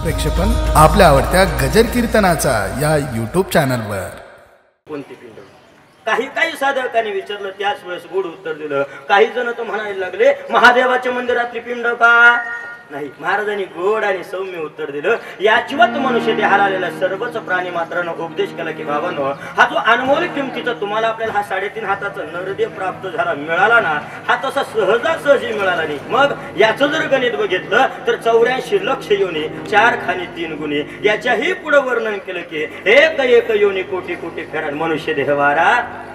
प्रेक्षेपण आपल्या आवडत्या गजर कीर्तनाचा या यूट्यूब चॅनलवर. कोणती पिंड? काही काही साधकांनी विचारलं, त्याच वेळेस गोड उत्तर दिलं. काही जण तर म्हणायला लागले महादेवाच्या मंदिरातली पिंड का? नाही. महाराजांनी गोड आणि सौम्य उत्तर दिलं. या जिवंत मनुष्य देहाला आलेला सर्वच प्राणी मात्रांना उपदेश केला की बाबांनो, हा जो अनमोल किमतीचा तुम्हाला आपल्याला हा 3.5 हाताचा नरदेव प्राप्त झाला मिळाला ना, हा तसा सहजासहजी मिळाला नाही. मग याचं जर गणित बघितलं तर 84 लक्ष योनी, 4 खानी 3 गुणी, याच्याही पुढे वर्णन केलं की एक एक योनी कोटी कोटी फेरा मनुष्य देहवारा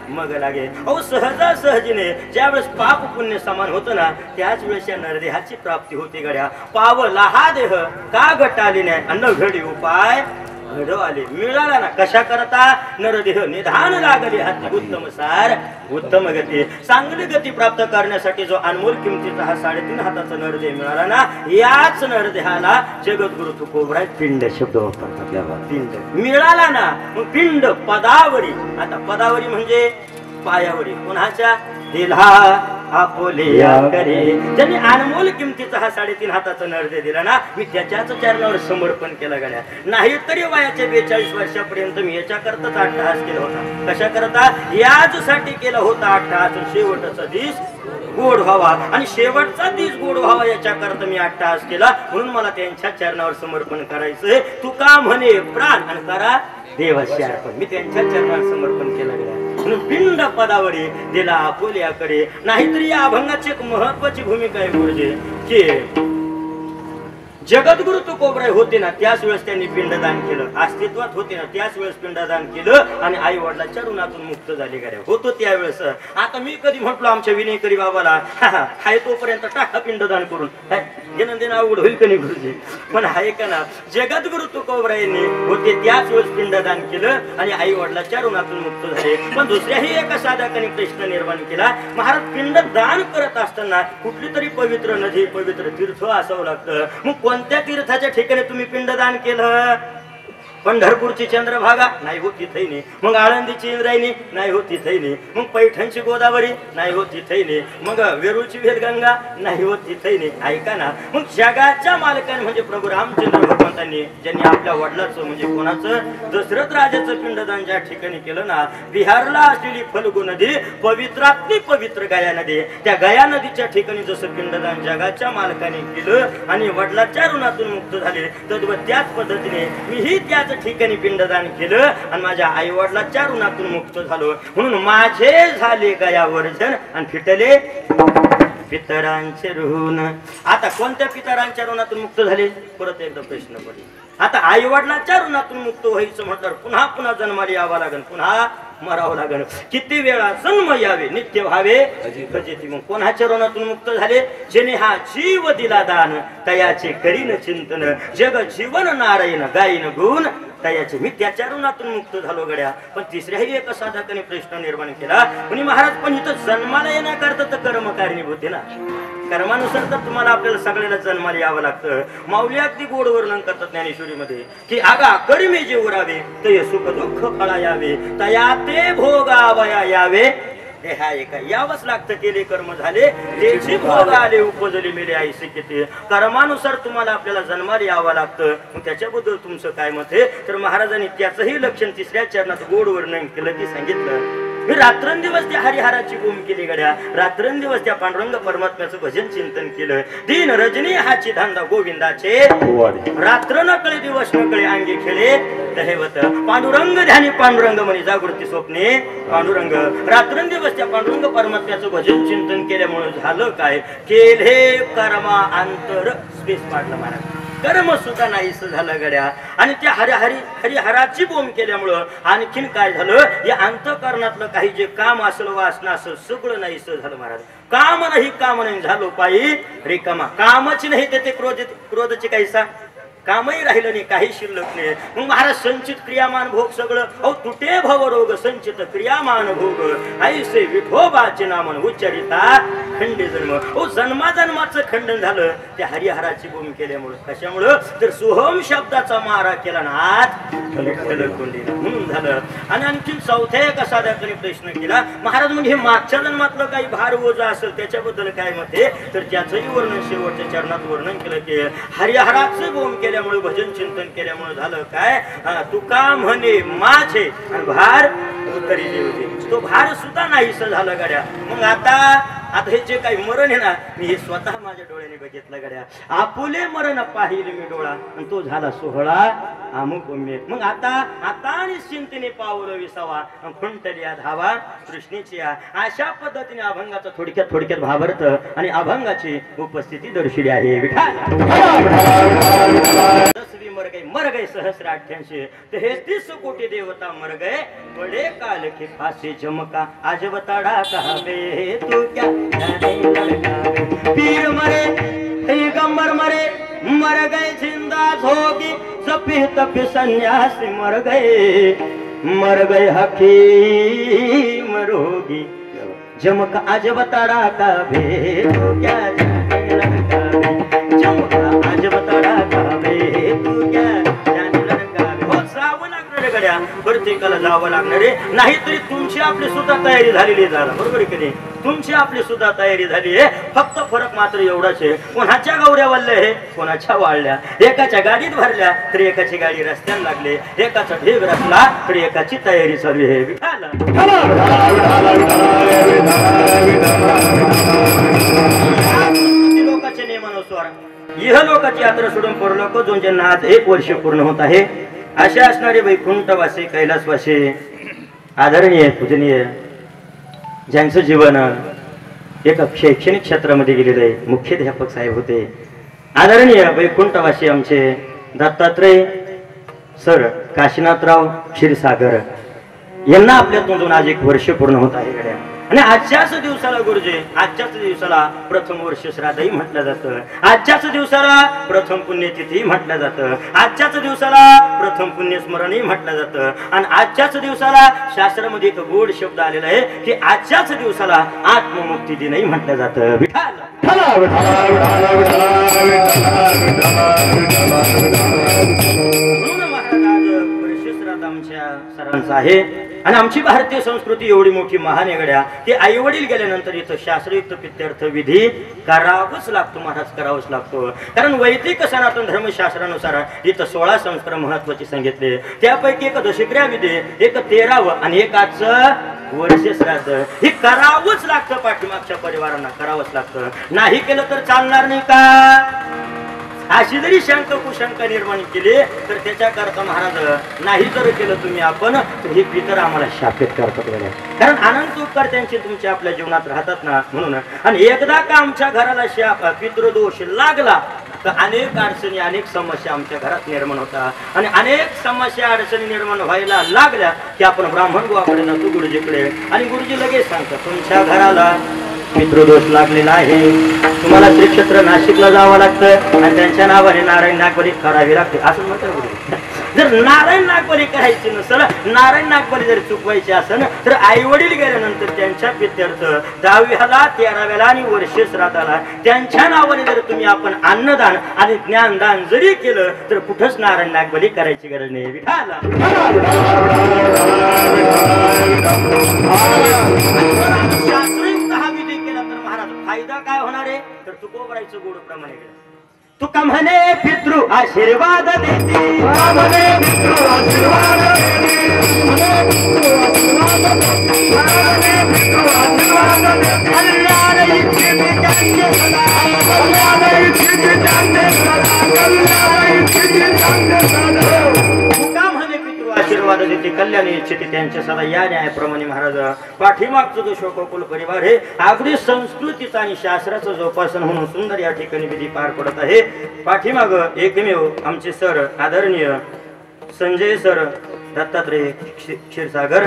मग लागे. अहो सहजासहजीने ज्यावेळेस पाप पुण्य समान होतं ना, त्याच वेळेस या नरदेहाची प्राप्ती होते. गड्या पावला हा देह का गटाली नाही, अन्न घडी उपाय घडव आले मिळाला ना. कशा करता? नरदेह निधान लागले हाती उत्तम सार उत्तम गती. चांगली गती प्राप्त करण्यासाठी जो अनमोल किमतीचा हा 3.5 हाताचा नरदेह मिळाला ना, याच नरदेहाला जगद्गुरु तुकोबराय पिंड शब्द वापरतात. पिंड मिळाला ना, मग पिंड पदावरी. आता पदावरी म्हणजे पायावरी. कोणाच्या? दिला आपोलिया करे. ज्यांनी अनमोल किमतीचा हा 3.5 हाताचा नरदेह दिला ना, मी त्याच्याच चरणावर समर्पण केलं. गड्या नाही तरी वयाच्या 42 वर्षापर्यंत मी याच्या करताच अट्टहास केला होता. कशा करता? याचसाठी केला होता अट्टहास. शेवटचा दिस गोड व्हावा आणि शेवटचा दिस गोड व्हावा याच्या करता मी अट्टहास केला. म्हणून मला त्यांच्या चरणावर समर्पण करायचंय. तुका म्हणे प्राण आणि करा देवाशी अर्पण. मी त्यांच्या चरणावर समर्पण केलं. गेला म्हणून पिंड पदावरी दिला आपोल्याकडे. नाहीतरी या अभंगाची एक महत्वाची भूमिका आहे गुरुजी, की जगद्गुरु तुकोबराय होते ना, त्याच वेळेस त्यांनी पिंडदान केलं. अस्तित्वात होते ना, त्याच वेळेस पिंडदान केलं आणि आई वडिलांच्या ऋणातून मुक्त झाले. गड्या होतो त्यावेळेस. आता मी कधी म्हटलो आमच्या विनयकरी बाबाला, हाय तोपर्यंत टाका पिंडदान करून, घेणं देणं अवघड होईल का नाही गुरुजी? पण हाय का ना, जगद्गुरु तुकोबरायांनी होते त्याच वेळेस पिंडदान केलं आणि आई वडिलांच्या ऋणातून मुक्त झाले. पण दुसऱ्याही एका साधकाने प्रश्न निर्माण केला, महाराज पिंडदान करत असताना कुठली तरी पवित्र नदी, पवित्र तीर्थ असावं लागतं. मग कोणत्या तीर्थाच्या ठिकाणी तुम्ही पिंडदान केलं? पंढरपूरची चंद्रभागा नाही होत तिथेही नाही. मग आळंदीची इंद्रायणी नाही होत तिथेही नाही. मग पैठणची गोदावरी नाही होत तिथेही नाही. मग वेरूळची वेदगंगा नाही होत तिथेही नाही. ऐका ना, मग जगाच्या मालकाने म्हणजे प्रभू रामचंद्र भगवंतांनी ज्यांनी आपल्या वडिलाचं म्हणजे कोणाचं, दशरथ राजाचं पिंडदान ज्या ठिकाणी केलं ना, बिहारला असलेली फल्गु नदी पवित्रातली पवित्र गया नदी, त्या गया नदीच्या ठिकाणी जसं पिंडदान जगाच्या मालकाने केलं आणि वडिलाच्या ऋणातून मुक्त झाले, तर त्याच पद्धतीने मीही त्याच ठिकाणी पिंडदान केलं आणि माझ्या आई वडिलांच्या ऋणातून मुक्त झालो. म्हणून माझे झाले गया वर्जन आणि फिटले पितरांचे ऋण. आता कोणत्या पितरांच्या ऋणातून मुक्त झाले? परत एकदा प्रश्न पडले. आता आई वडिलांच्या ऋणातून मुक्त व्हायचं म्हटलं पुन्हा पुन्हा जन्माला यावं लागेल, पुन्हा मरावं लागेल. किती वेळा जन्म यावे नित्य व्हावे अजिती. मग कोणाच्या ऋणातून मुक्त झाले? जेणे हा जीव दिला दान तयाचे करीन चिंतन, जग जीवन नारायण गायन गुण तयाचे. मी त्याच्या ऋणातून मुक्त झालो. गड्या पण तिसऱ्याही एका साधकाने प्रश्न निर्माण केला, म्हणे महाराज पण इथं जन्माला येण्याकरता तर कर्म कारणीभूत आहे ना. कर्मानुसार तर तुम्हाला आपल्याला सगळ्याला जन्माला यावं लागतं. माऊली अगदी गोड वर्णन करतात ज्ञानेश्वरीमध्ये की आगा कर्मे जे उरावे ते सुख दुःख फळा यावे, तया ते भोगावया यावे. हा एका यावंच लागतं. केले कर्म झाले त्याची भोग आले, उपजली मेले आईसे किती. कर्मानुसार तुम्हाला आपल्याला जन्माला यावं लागतं. मग त्याच्याबद्दल तुमचं काय मत आहे? तर महाराजांनी त्याचंही लक्षण 3ऱ्या चरणात गोड वर्णन केलं की सांगितलं, मी रात्रंदिवस त्या हरिहराची गुम केली. गड्या रात्रंदिवस त्या पांडुरंग परमात्म्याचं भजन चिंतन केलं. दिन रजनी हाची धांदा गोविंदाचे, रात्र न कळे दिवस न कळे अंगी खेळे दहेवत. पांडुरंग ध्यानी पांडुरंग म्हणे जागृती स्वप्ने पांडुरंग. रात्रंदिवस त्या पांडुरंग परमात्म्याचं भजन चिंतन केल्यामुळे झालं काय? केले कर्मा अंतर स्पेस पाडलं महाराज. कर्म सुद्धा नाहीस झालं. गड्या आणि त्या हरिहराची बोंब केल्यामुळं आणखीन काय झालं? या अंतःकरणातलं काही जे काम असेल, वासना असेल, सगळं नाहीस झालं महाराज. काम नाही झालो पायी रिकामा. कामच नाही ते क्रोधचे काहीसा कामही राहिलं नाही, काही शिल्लक नाही. मग महाराज संचित क्रियामान भोग सगळं अहो तुटे भवरोग संचित क्रियामान भोग ऐसे विठोबाचे नामन उच्चारिता खंडे जन्म. हो जन्माजन्माचं खंडन झालं त्या हरिहराची भूमी केल्यामुळं. कशामुळं? तर सोहम शब्दाचा मारा केला ना आत म्हणून झालं. आणि आणखी चौथ्या एका साध्याकडे प्रश्न केला, महाराज म्हणजे हे मागच्या जन्मातलं काही भार ओझा असेल त्याच्याबद्दल काय मत आहे? तर त्याचंही वर्णन शेवटच्या चरणात वर्णन केलं की हरिहराचं भूम केल्या केल्यामुळे भजन चिंतन केल्यामुळे झालं काय तुका म्हणे माझे आणि भार उतरी देवते तो भार सुद्धा नाहीस झालं गड्या मग आता हे जे काही मरण आहे ना मी हे स्वतः माझ्या डोळ्याने बघितलं गड्या आपुले मरण पाहिले मी डोळा आणि तो झाला सोहळा अमुक मग आता निश्चिंतीने पावलं विसावा खुंटली धावा कृष्णेची अशा पद्धतीने अभंगाचा थोडक्यात भावार्थ आणि अभंगाची उपस्थिती दर्शवली आहे विठ्ठल मर गए सहस्र 88 33 कोटी देवता मर गए बड़े काल के फांसी जमका आज बताड़ा कहावे तू क्या पीर मरे पैगंबर मरे मर गए जिंदा होगी जपी तपी सन्यासी मर गए हकीम रोगी जमका आज बताड़ा कहावे तू क्या जमका आज बताड़ा कहावे तू क्या प्रत्येकाला जावं लागणार आहे नाहीतरी तुमची आपली सुद्धा तयारी झालेली आहे झाला बरोबर की नाही तुमची आपली सुद्धा तयारी झाली आहे फक्त फरक मात्र एवढाच आहे कोणाच्या गौऱ्या वाढल्या आहे कोणाच्या वाढल्या एकाच्या गाडीत भरल्या तर एकाची गाडी रस्त्याला लागले एकाचा ढेग रचला तर एकाची तयारी चालू आहे लोकांच्या नियमानुसार इह लोकांची यात्रा सोडून परलोक जोंचे नाद 1 वर्ष पूर्ण होत आहे असे असणारे वैकुंठवासी कैलासवासी आदरणीय पूजनीय ज्यांचं जीवन एक शैक्षणिक क्षेत्रामध्ये गेलेलं आहे मुख्याध्यापक साहेब होते आदरणीय वैकुंठवासी आमचे दत्तात्रय सर काशीनाथराव क्षीरसागर यांना आपल्या तोंडून आज 1 वर्ष पूर्ण होत आहे गड्या आणि आजच्याच दिवसाला गुरुजी आजच्याच दिवसाला प्रथम वर्ष श्राद्धही म्हटलं जातं आजच्याच दिवसाला प्रथम पुण्यतिथी म्हटलं जातं आजच्याच दिवसाला प्रथम पुण्यस्मरणही म्हटलं जातं आणि आजच्याच दिवसाला शास्त्रामध्ये एक गोड शब्द आलेला आहे की आजच्याच दिवसाला आत्ममुक्ती दिनही म्हटलं जातं म्हणून महाराज वर्ष श्राद्ध आमच्या सरांचं आहे आणि आमची भारतीय संस्कृती एवढी मोठी महान गड्या की आई वडील गेल्यानंतर इथं शास्त्रयुक्त पित्यर्थ विधी करावंच लागतो महाराज करावंच लागतो कारण वैदिक सनातन धर्मशास्त्रानुसार इथं 16 संस्कार महत्वाचे सांगितले त्यापैकी एक दशक्रिया विधी एक 13व आणि एक आजचं वर्ष श्राद्ध हे करावंच लागतं पाठीमागच्या परिवारांना करावंच लागतं नाही केलं तर चालणार नाही का अशी जरी शंका कुशंका निर्माण केली तर त्याच्याकरता महाराज नाही जर केलं तुम्ही आपण तर हे पितर आम्हाला शापित करतात कारण अनंत उपकार त्यांचे तुमच्या आपल्या जीवनात राहतात ना म्हणून आणि एकदा का आमच्या घराला शाप पितृदोष लागला तर अनेक अडचणी अनेक समस्या आमच्या घरात निर्माण होतात आणि अनेक समस्या अडचणी निर्माण व्हायला लागल्या की आपण ब्राह्मण बुवाकडे जातो गुरुजीकडे आणि गुरुजी लगेच सांगतात तुमच्या घराला पितृदोष लागलेला आहे तुम्हाला श्री क्षेत्र नाशिकला जावं लागतं आणि त्यांच्या नावाने नारायण नागबली करावी लागते असं म्हणतात गुरु जर नारायण नागबली करायची नसेल नारायण नागबली जर चुकवायची असेल तर आई वडील गेल्यानंतर त्यांच्या पित्यर्थ 10व्याला 13व्याला आणि वर्ष श्राद्धाला त्यांच्या नावाने जर तुम्ही आपण अन्नदान आणि ज्ञानदान जरी केलं तर कुठंच नारायण नागबली करायची गरज नाही विठाला फायदा काय होणार आहे तर तू कोबरायचं गोड प्रमाणे तुका म्हणे पितृ आशीर्वाद देते आशीर्वाद देते कल्याण इच्छिते त्यांच्या सदा या न्यायाप्रमाणे महाराज पाठीमागचा जो शोककुल परिवार हे अगदी संस्कृतीचा आणि शास्त्राचं जोपासन म्हणून सुंदर या ठिकाणी विधी पार पडत आहे पाठीमाग एकमेव आमचे सर आदरणीय संजय सर दत्तात्रय क्षीरसागर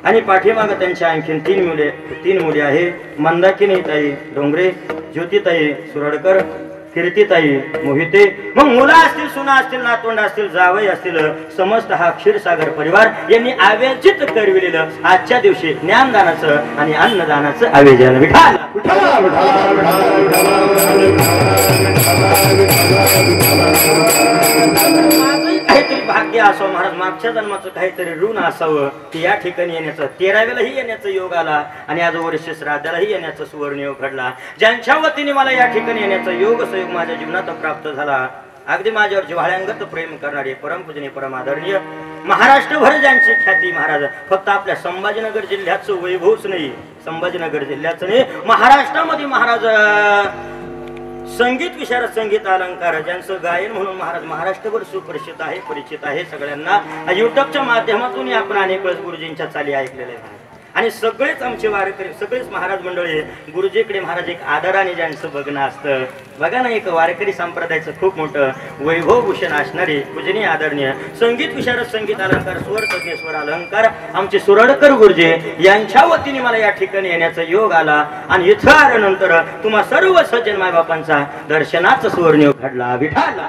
आणि पाठीमाग त्यांच्या आणखीन 3 मुले आहे मंदाकिनी ताई डोंगरे ज्योतिताई सुरडकर कीर्तिताई मोहिते मग मुलं असतील सुना असतील नातवंड असतील जावई असतील समस्त हा क्षीरसागर परिवार यांनी आयोजित करविलेलं आजच्या दिवशी ज्ञानदानाचं आणि अन्नदानाचं आयोजन विठाल काहीतरी भाग भाग्य असावं महाराज, मागच्या जन्माचं काहीतरी ऋण असावं की या ठिकाणी येण्याचं, 13व्यालाही येण्याचा योग आला आणि आज वर्ष श्राद्धालाही येण्याचा सुवर्ण योग घडला. ज्यांच्या वतीने मला या ठिकाणी येण्याचा योग सहयोग माझ्या जीवनात प्राप्त झाला, अगदी माझ्यावर जिव्हाळ्यांगत प्रेम करणारे परमपूजनीय परमादरणीय महाराष्ट्रभर ज्यांची ख्याती महाराज, फक्त आपल्या संभाजीनगर जिल्ह्याचं वैभवच नाही, संभाजीनगर जिल्ह्याचं नाही, महाराष्ट्रामध्ये महाराज संगीत विशारद संगीत अलंकार ज्यांचं गायन म्हणून महाराज महाराष्ट्रभर सुपरिचित आहे, परिचित आहे सगळ्यांना. युट्यूबच्या माध्यमातून आपण अनेक वेळेस गुरुजींच्या चाली ऐकलेल्या आहेत आणि सगळेच आमचे वारकरी, सगळेच महाराज मंडळी गुरुजीकडे महाराज एक आदराने ज्यांचं बघणं असतं. बघा ना, एक वारकरी संप्रदायाचं खूप मोठं वैभवभूषण असणारे पूजनीय आदरणीय संगीत विशारद संगीत अलंकार स्वर तज्ञेश्वर अलंकार आमचे सुरडकर गुरुजी यांच्या वतीने मला या ठिकाणी येण्याचा योग आला आणि इथं आल्यानंतर तुम्हा सर्व सज्जन मायबापांचा दर्शनाचा सुवर्ण योग घडला. विठाला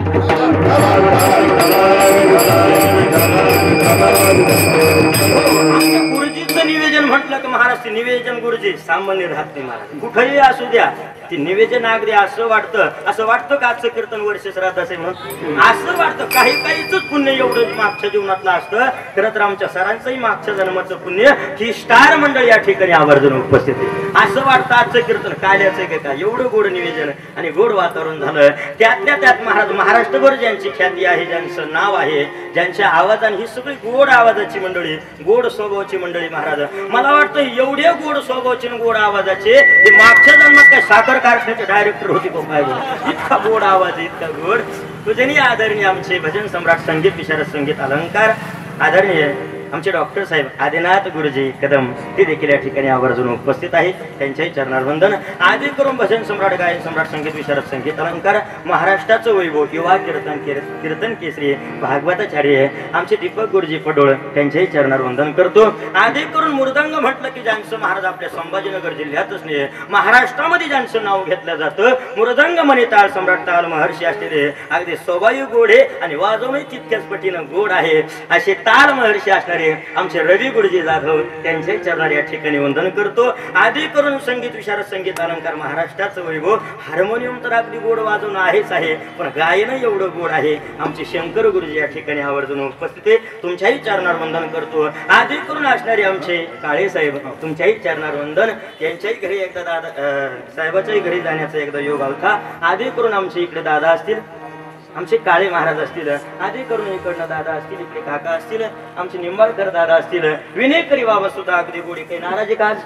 गुरुजींचं निवेदन म्हटलं की महाराज निवेदन गुरुजी सामान्य राहत नाही महाराज, कुठेही असू द्या ती निवेदन अगदी असं वाटतं का आजचं कीर्तन वर्ष श्राद्ध असेल म्हणून असं वाटतं. काहीच पुण्य एवढं मागच्या जीवनातलं असतं. खरं तर आमच्या सरांचंही मागच्या जन्माचं पुण्य ही स्टार मंडळ या ठिकाणी आवर्जून उपस्थित आहे. असं वाटतं आजचं कीर्तन काल्याचं का एवढं गोड निवेदन आणि गोड वातावरण झालं. त्यातल्या त्यात महाराज महाराष्ट्रभर ज्यांची ख्याती आहे, ज्यांचं नाव आहे, ज्यांच्या आवाजाने ही सगळी गोड आवाजाची मंडळी, गोड स्वभावाची मंडळी महाराज, मला वाटतं एवढे गोड स्वभावाचे गोड आवाजाचे हे मागच्या जन्मात काय साखर कारखान्याचे डायरेक्टर होते को काय, इतका गोड आवाज, इतका गोड. तुझे आदरणीय आमचे भजन सम्राट संगीत विशारद संगीत अलंकार आदरणीय आमचे डॉक्टर साहेब आदिनाथ गुरुजी कदम ते देखील या ठिकाणी आवर्जून उपस्थित आहेत. त्यांच्याही चरणार वंदन. आदी करून भजन सम्राट गायन सम्राट संगीत विशारद संगीत अलंकार महाराष्ट्राचं वैभव युवा कीर्तन केसरी भागवताचार्य आमचे दीपक गुरुजी पडोळ त्यांच्याही चरणार वंदन करतो. आदी करून मृदंग म्हटलं की ज्यांचं महाराज आपल्या संभाजीनगर जिल्ह्यातच नाही महाराष्ट्रामध्ये ज्यांचं नाव घेतलं जातं मृदंग मणी ताल सम्राट ताल महर्षी असलेले अगदी स्वभाव गोड आहे आणि वाजवणही तितक्याच पटीनं गोड आहे असे ताल महर्षी असणारे आमचे रवी गुरुजी जाधव त्यांचे चरणार या ठिकाणी वंदन करतो. आदी करून संगीत विशारद संगीत अलंकार महाराष्ट्राचं वैभव. हार्मोनियम तर अगदी गोड वाजवणं आहेच आहे, पण गायन एवढं गोड आहे. आमचे शंकर गुरुजी या ठिकाणी आवर्जून उपस्थित आहे. तुमच्याही चरणार वंदन करतो. आदी करून असणारे आमचे काळे साहेब तुमच्याही चरणार वंदन. यांच्याही घरी एकदा दादा साहेबाच्याही घरी जाण्याचा एकदा योग होता. आदी करून आमचे इकडे दादा असतील, आमचे काळे महाराज असतील, आधी करून इकडनं दादा असतील, इकडे काका असतील, आमचे निंबाळकर दादा असतील, विनयकरी बाबा सुद्धा अगदी गोडी काही नाराजी काज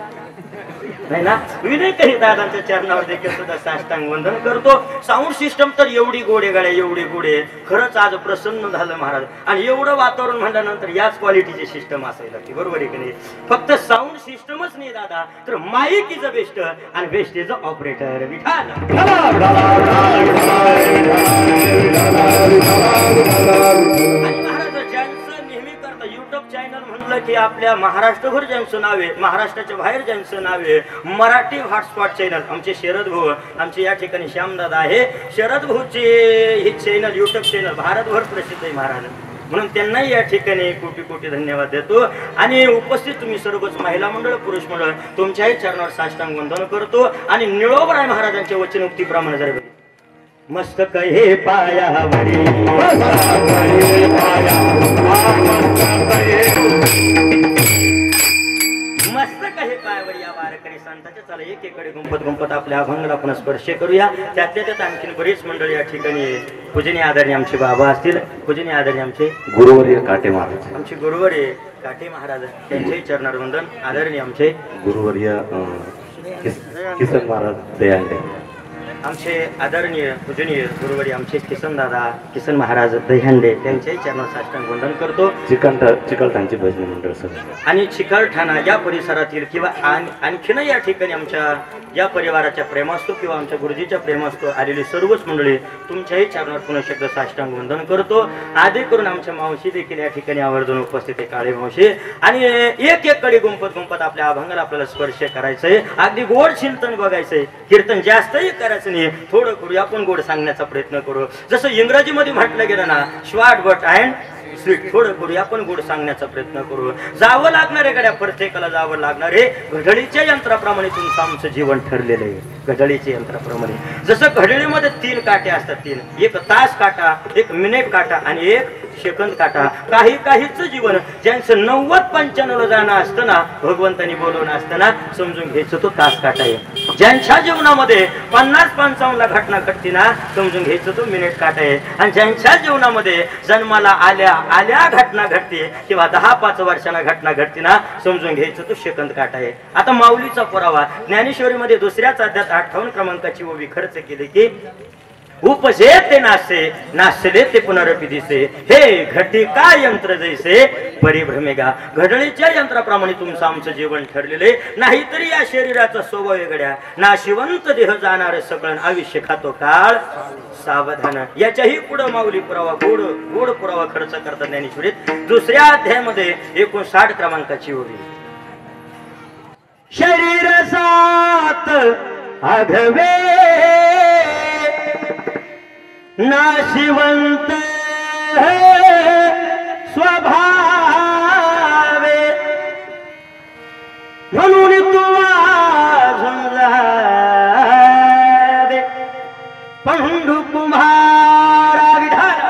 नाही ना, विनयकरी दादांच्या चरणावर देखील सुद्धा साष्टांग वंदन करतो. साऊंड सिस्टम तर एवढी गोडे गाड्या एवढी गोडे, खरंच आज प्रसन्न झालं महाराज. आणि एवढं वातावरण म्हणल्यानंतर याच क्वालिटीची सिस्टम असायला लागते, बरोबर आहे की नाही. फक्त साऊंड सिस्टमच नाही दादा, तर माईक इज अ बेस्ट आणि best is a operator. Vitthal आणि महाराज ज्यांचं नेहमी करता युट्यूब चॅनल म्हणलं की आपल्या महाराष्ट्रभर ज्यांचं नाव आहे, महाराष्ट्राच्या बाहेर ज्यांचं नाव आहे, मराठी हॉटस्पॉट चॅनल आमचे शरद भाऊ आमचे या ठिकाणी श्यामदादा आहे. शरद भाऊचे हे चॅनल युट्यूब चॅनल भारतभर प्रसिद्ध आहे महाराज, म्हणून त्यांनाही या ठिकाणी कोटी कोटी धन्यवाद देतो. आणि उपस्थित तुम्ही सर्वच महिला मंडळ पुरुष मंडळ तुमच्याही चरणावर साष्टांग वंदन करतो. आणि निळोबराय महाराजांच्या वचनोक्तीप्रमाणे जर मस्तक हे पायावरी मस्तक हे पायावरी या वारकरी संतांच्या चला एकेकडे गुंपत आपल्या अभंगाला आपण स्पर्श करूया. त्यातल्या त्यात आणखीन बरीच मंडळी या ठिकाणी पूजनीय आदरणीय आमचे बाबा असतील, पूजनीय आदरणीय आमचे गुरुवर्य काटे महाराज, आमचे गुरुवर्य काटे महाराज त्यांच्याही चरणार वंदन. आदरणीय आमचे गुरुवर्य किसन महाराज दयांडे, आमचे आदरणीय पूजनीय गुरुवारी आमचे किसन महाराज दह्यांडे त्यांच्याही चरणावर साष्टांग वंदन करतो. चिकलठाणचे भजन मंडळ सर आणि चिकलठाणा या परिसरातील किंवा आणखीन या ठिकाणी आमच्या या परिवाराच्या प्रेमास्तू किंवा आमच्या गुरुजीच्या प्रेमास्तू आलेली सर्वच मंडळी तुमच्याही चरणावर पुन्हा शब्द साष्टांग वंदन करतो. आधी करून आमच्या मावशी देखील या ठिकाणी आवर्जून उपस्थित आहे, काळे मावशी. आणि एक कडे गुंपत आपल्या अभंगाला आपल्याला स्पर्श करायचंय, अगदी गोड चिंतन बघायचंय. कीर्तन जास्तही करायचं नाही, थोडं करूया आपण गोड सांगण्याचा प्रयत्न करू. जसं इंग्रजीमध्ये म्हटलं गेलं ना, शॉर्ट बट अँड स्वीट, थोडं करूया आपण गोड सांगण्याचा प्रयत्न करू. जावं लागणार आहे गड्या, प्रत्येकाला जावं लागणार आहे. घड्याळीच्या यंत्राप्रमाणे तुमचं आमचं जीवन ठरलेलं आहे. घड्याळीच्या यंत्राप्रमाणे जसं घड्याळीमध्ये 3 काटे असतात, 3, एक तास काटा, एक मिनिट काटा आणि एक शेकंद काटा. काही काहीच जीवन ज्यांचं 90-95 जाणं असतं ना, भगवंतानी बोलवणं असतं ना, समजून घ्यायचं तो तास काटा आहे. ज्यांच्या जीवनामध्ये 50-55 घटना घडती ना, समजून घ्यायचं तो मिनिट काटा आहे. आणि ज्यांच्या जीवनामध्ये जन्माला आल्या घटना घडते किंवा 10-5 वर्षांना घटना घडते ना, समजून घ्यायचं तो सेकंद काटा आहे. आता माऊलीचा पुरावा ज्ञानेश्वरीमध्ये दुसऱ्याच अध्यायात 58 क्रमांकाची ओवी खर्च केली की उपजे ते नासे नासले ते पुनरपी दिसे, हे घटिका यंत्र जैसे परिभ्रमेगा. घडणीच्या यंत्राप्रमाणे तुमचं आमचं जीवन ठरलेले, नाहीतरी या शरीराचा स्वभाव वेगळ्या, नाशिवंत देह जाणार सगळं आयुष्य खातो काळ सावधान. याच्याही पुढे माऊली पुरावा गोड पुरावा खर्च करतात ज्ञानेश्वरीत दुसऱ्या अध्यायामध्ये 59 क्रमांकाची ओवी. शरीर सात आघवे नाशिवंत स्वभावे, म्हणून तुवा समजावे पंडू कुंभारा विठाला.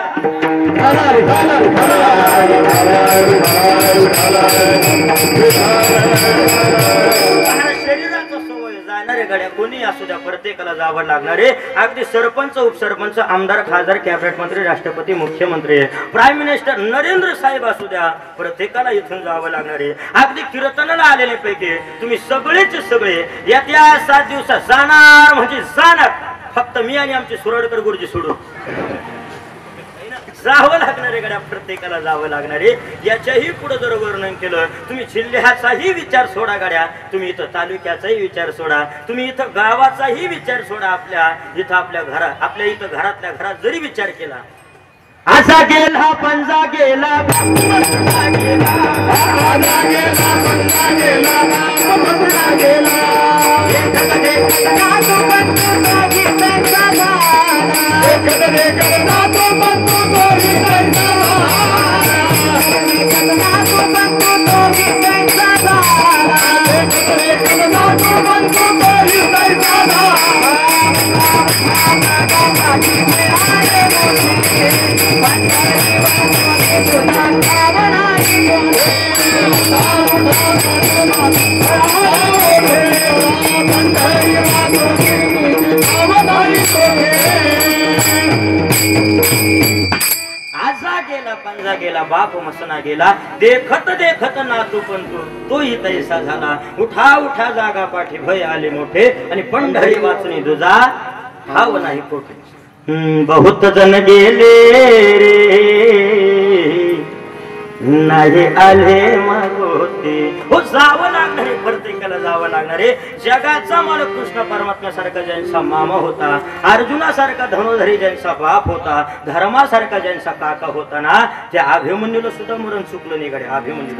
शरीराचा सवय जाणारे गड्या कोणी असू द्या, प्रत्येकाला जावं लागणारे. अगदी सरपंच, उपसरपंच, आमदार, खासदार, कॅबिनेट मंत्री, राष्ट्रपती, मुख्यमंत्री, प्राईम मिनिस्टर नरेंद्र साहेब असू द्या, प्रत्येकाला इथून जावं लागणारे. अगदी कीर्तनाला आलेले पैकी तुम्ही सगळेच सगळे येत्या 7 दिवसात जाणार म्हणजे जाणार. फक्त मी आणि आमचे सुरडकर गुरुजी सोडून जावं लागणारे गड्या, प्रत्येकाला जावं लागणारे. याच्याही पुढे जर वर्णन केलं, तुम्ही जिल्ह्याचाही विचार सोडा गाड्या, तुम्ही इथं तालुक्याचाही विचार सोडा, तुम्ही इथं गावाचाही विचार सोडा, आपल्या इथं आपल्या इथं घरातल्या घरात जरी विचार केला, असा गेला पंजा गेला पंजा गेला बाप मसना गेला, देखत देखत नातू पंतू तोही तैसा झाला. उठा उठा जागा पाठी भय आले मोठे, आणि पंढरी वाचणी दुजा ठाव नाही कोठे. बहुत जण गेले रे नाही आले मागोते. हो जावं लागणारे, प्रत्येकाला जावं लागणारे. जगाचा मालक कृष्ण परमात्म्यासारखा ज्यांचा मामा होता, अर्जुनासारखा धनुर्धरी ज्यांचा बाप होता, धर्मासारखा ज्यांचा काका होता ना, त्या अभिमन्यूला सुद्धा मरण चुकलं नाही गड्या. अभिमन्यू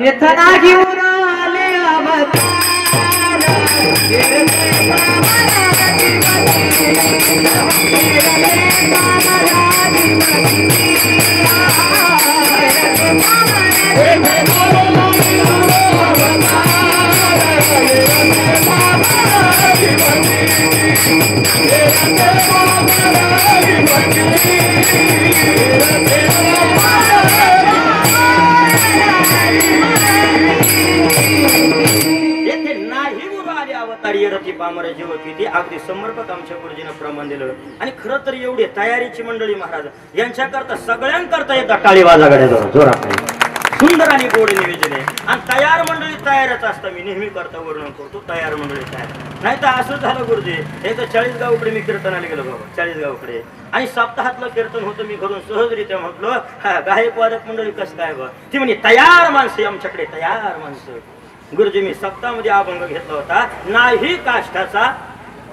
अगदी समर्पक आमच्या गुरुजीनं प्रमाण दिलं. आणि खरं तर एवढी तयारीची मंडळी महाराज यांच्याकरता सगळ्यांकरता येतात टाळी वाजागड्या जोरात सुंदर आणि गोड निवेदन आहे. आणि तयार मंडळी तयारच असतं. मी नेहमी करता वर्णन करतो, तयार मंडळी तयार. नाही तर असं झालं गुरुजी, हे तर 40 गावकडे मी कीर्तनाला गेलो बाबा, 40 गावकडे, आणि सप्ताहातलं कीर्तन होतं. मी घरून सहजरित्या म्हटलं गायक वादक मंडळी कसं काय बा, ती म्हणे तयार माणसं आमच्याकडे, तयार माणसं. गुरुजी मी सप्ताहामध्ये अभंग घेतला होता, नाही काष्ठाचा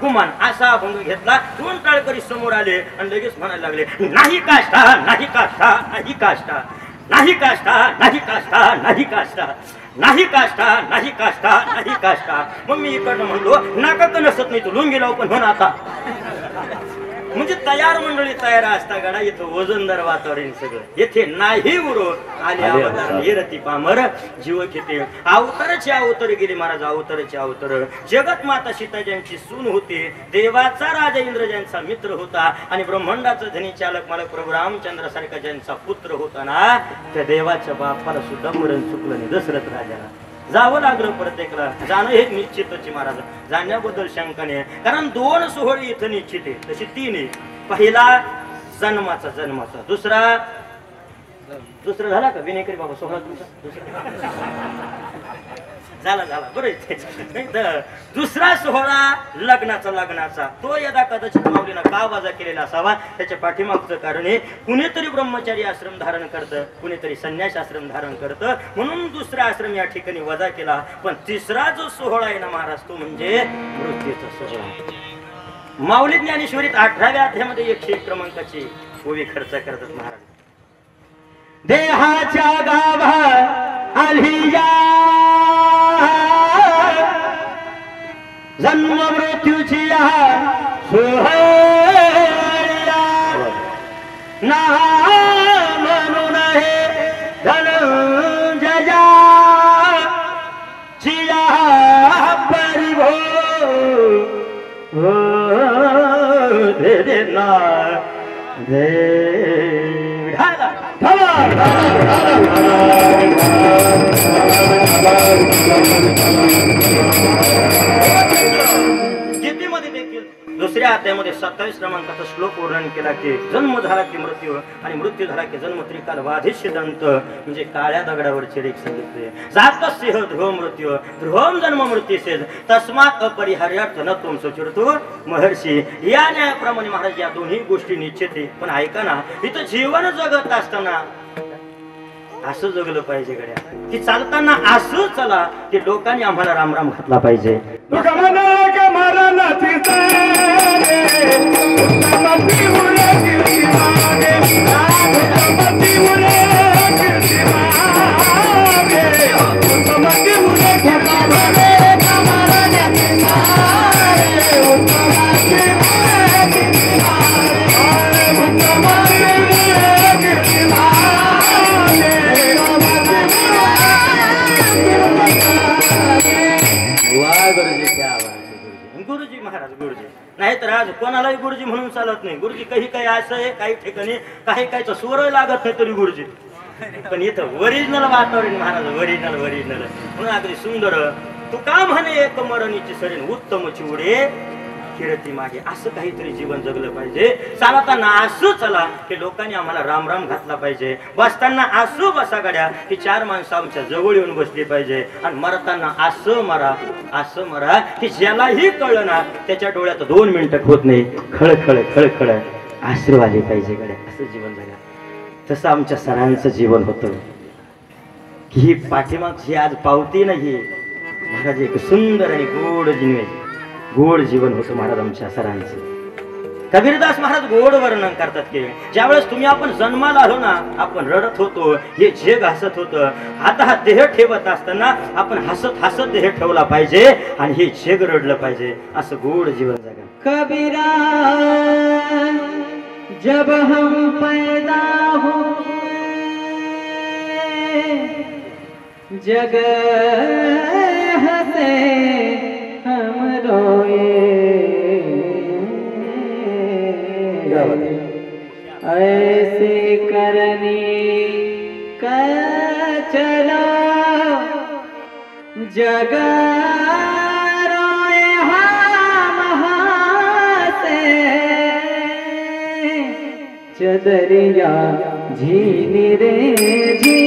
कुमान असा अभंग घेतला. 2 टाळकरी समोर आले आणि लगेच म्हणायला लागले, नाही काष्टा, नाही काष्टा, नाही काष्टा, नाही काष्टा, नाही काष्टा, नाही काष्टा, नाही काष्टा, नाही काष्टा, नाही काष्टा. मग मी इकडनं म्हणलो नाका नसत नाही तू लुंगी लाव पण म्हणा आता. म्हणजे तयार मंडळी तयार असता गडा इथं वजनदार वातावरण सगळं येथे नाही उरो आले अवतार येरती पामर जीव घेते अवताराची अवतर गेली महाराज अवताराची अवतर जगत माता सीता ज्यांची सून होती देवाचा राजा इंद्र ज्यांचा मित्र होता आणि ब्रह्मांडाचा धनी चालक मालक प्रभू रामचंद्र सारखा ज्यांचा पुत्र होता ना त्या देवाच्या बापाला सुद्धा मरण चुकलं नाही दशरथ राजाला जावं लागलं प्रत्येकाला जाणं हे निश्चितच महाराज जाण्याबद्दल शंका नाही कारण 2 सोहळे इथं निश्चित आहे तशी 3 आहे पहिला जन्माचा दुसरा झाला का विनेकरी बाबा सोहळा तुमचा झाला बरं दुसरा सोहळा लग्नाचा तो यदा कदाचित माऊलीनं का वजा केलेला असावा त्याच्या पाठीमागचं कारण आहे कुणीतरी ब्रह्मचारी आश्रम धारण करतं कुणीतरी संन्यास आश्रम धारण करतं म्हणून दुसरा आश्रम या ठिकाणी वजा केला पण तिसरा जो सोहळा आहे ना महाराज तो म्हणजे मृत्यूचा सोहळा माऊली ज्ञानेश्वरीत 18व्या अध्यायामध्ये 101 क्रमांकाची ओवी खर्च करतात महाराज देहाच्या गाभा आलिया जन्म मृत्यूची सोहळ्या ना म्हणून हे धनंजया चिया परिभो दे ना दे गीतेमध्ये देखील दुसऱ्या अध्यायामध्ये 27 क्रमांकाचा श्लोक वर्णन केला की जन्म झाला की मृत्यू आणि मृत्यू झाला की जन्म त्रिकाल बाधित सिद्धांत म्हणजे काळ्या दगडावरचे रेख सांगितले जातस्य ध्रुव मृत्यू ध्रुवम जन्म मृत्यूसेज तस्मात अपरिहार्यार्थ न तुम सुचरतो महर्षी या न्यायाप्रमाणे महाराज या दोन्ही गोष्टी निश्चित आहे पण ऐका ना इथं जीवन जगत असताना असं जगलं पाहिजे गड्या की चालताना असं चला की लोकांनी आम्हाला रामराम घातला पाहिजे गुरुजी महाराज गुरुजी नाही तर आज कोणालाही गुरुजी म्हणून चालत नाही गुरुजी काही असं आहे काही ठिकाणी काही स्वर लागत नाही तरी गुरुजी पण इथं ओरिजिनल वातावरण महाराज ओरिजिनल म्हणून अगदी सुंदर तू का म्हणे एक मरणीची सरीन उत्तम चिवडे फिरती मागे असं काहीतरी जीवन जगलं पाहिजे चालताना असं चला की लोकांनी आम्हाला रामराम घातला पाहिजे बसताना असं बसा गाड्या की 4 माणसं आमच्या जवळ येऊन बसली पाहिजे आणि मरताना असं मरा की ज्यालाही कळलं ना त्याच्या डोळ्यात 2 मिनिटं होत नाही खळखळ आश्रू आले पाहिजे गाड्या असं जीवन जगा तसं आमच्या सरांचं जीवन होतं ही पाठीमागची आज पावती नाही महाराज एक सुंदर आणि गोड जीवन होतं महाराज आमच्या सरांचं कबीरदास महाराज गोड वर्णन करतात की ज्यावेळेस तुम्ही आपण जन्माला आलो ना आपण रडत होतो हे जग हसत होतं आता हा देह ठेवत असताना आपण हसत देह ठेवला पाहिजे आणि हे जग रडलं पाहिजे असं गोड जीवन जगा कबीरा जब हम पैदा हुए जग हसे हम रोए ऐसे करनी कर चलो जग रोए हम हंसे चदरिया झीली रे झीली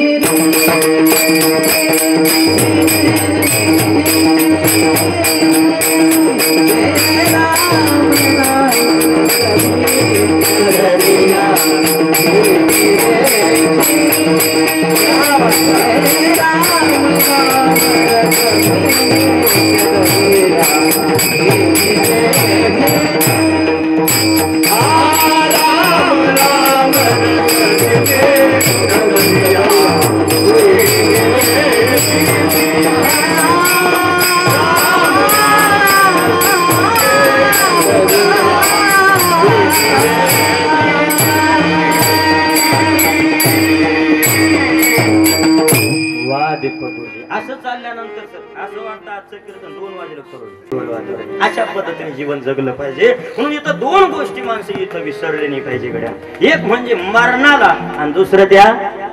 असं चालल्यानंतर सर असं वाटतं आजचं कीर्तन 2 वाजेला करू. अशा पद्धतीने जीवन जगलं पाहिजे. म्हणून इथं 2 गोष्टी माणसं इथं विसरले नाही पाहिजे गड्या. एक म्हणजे मरणाला आणि दुसरं त्या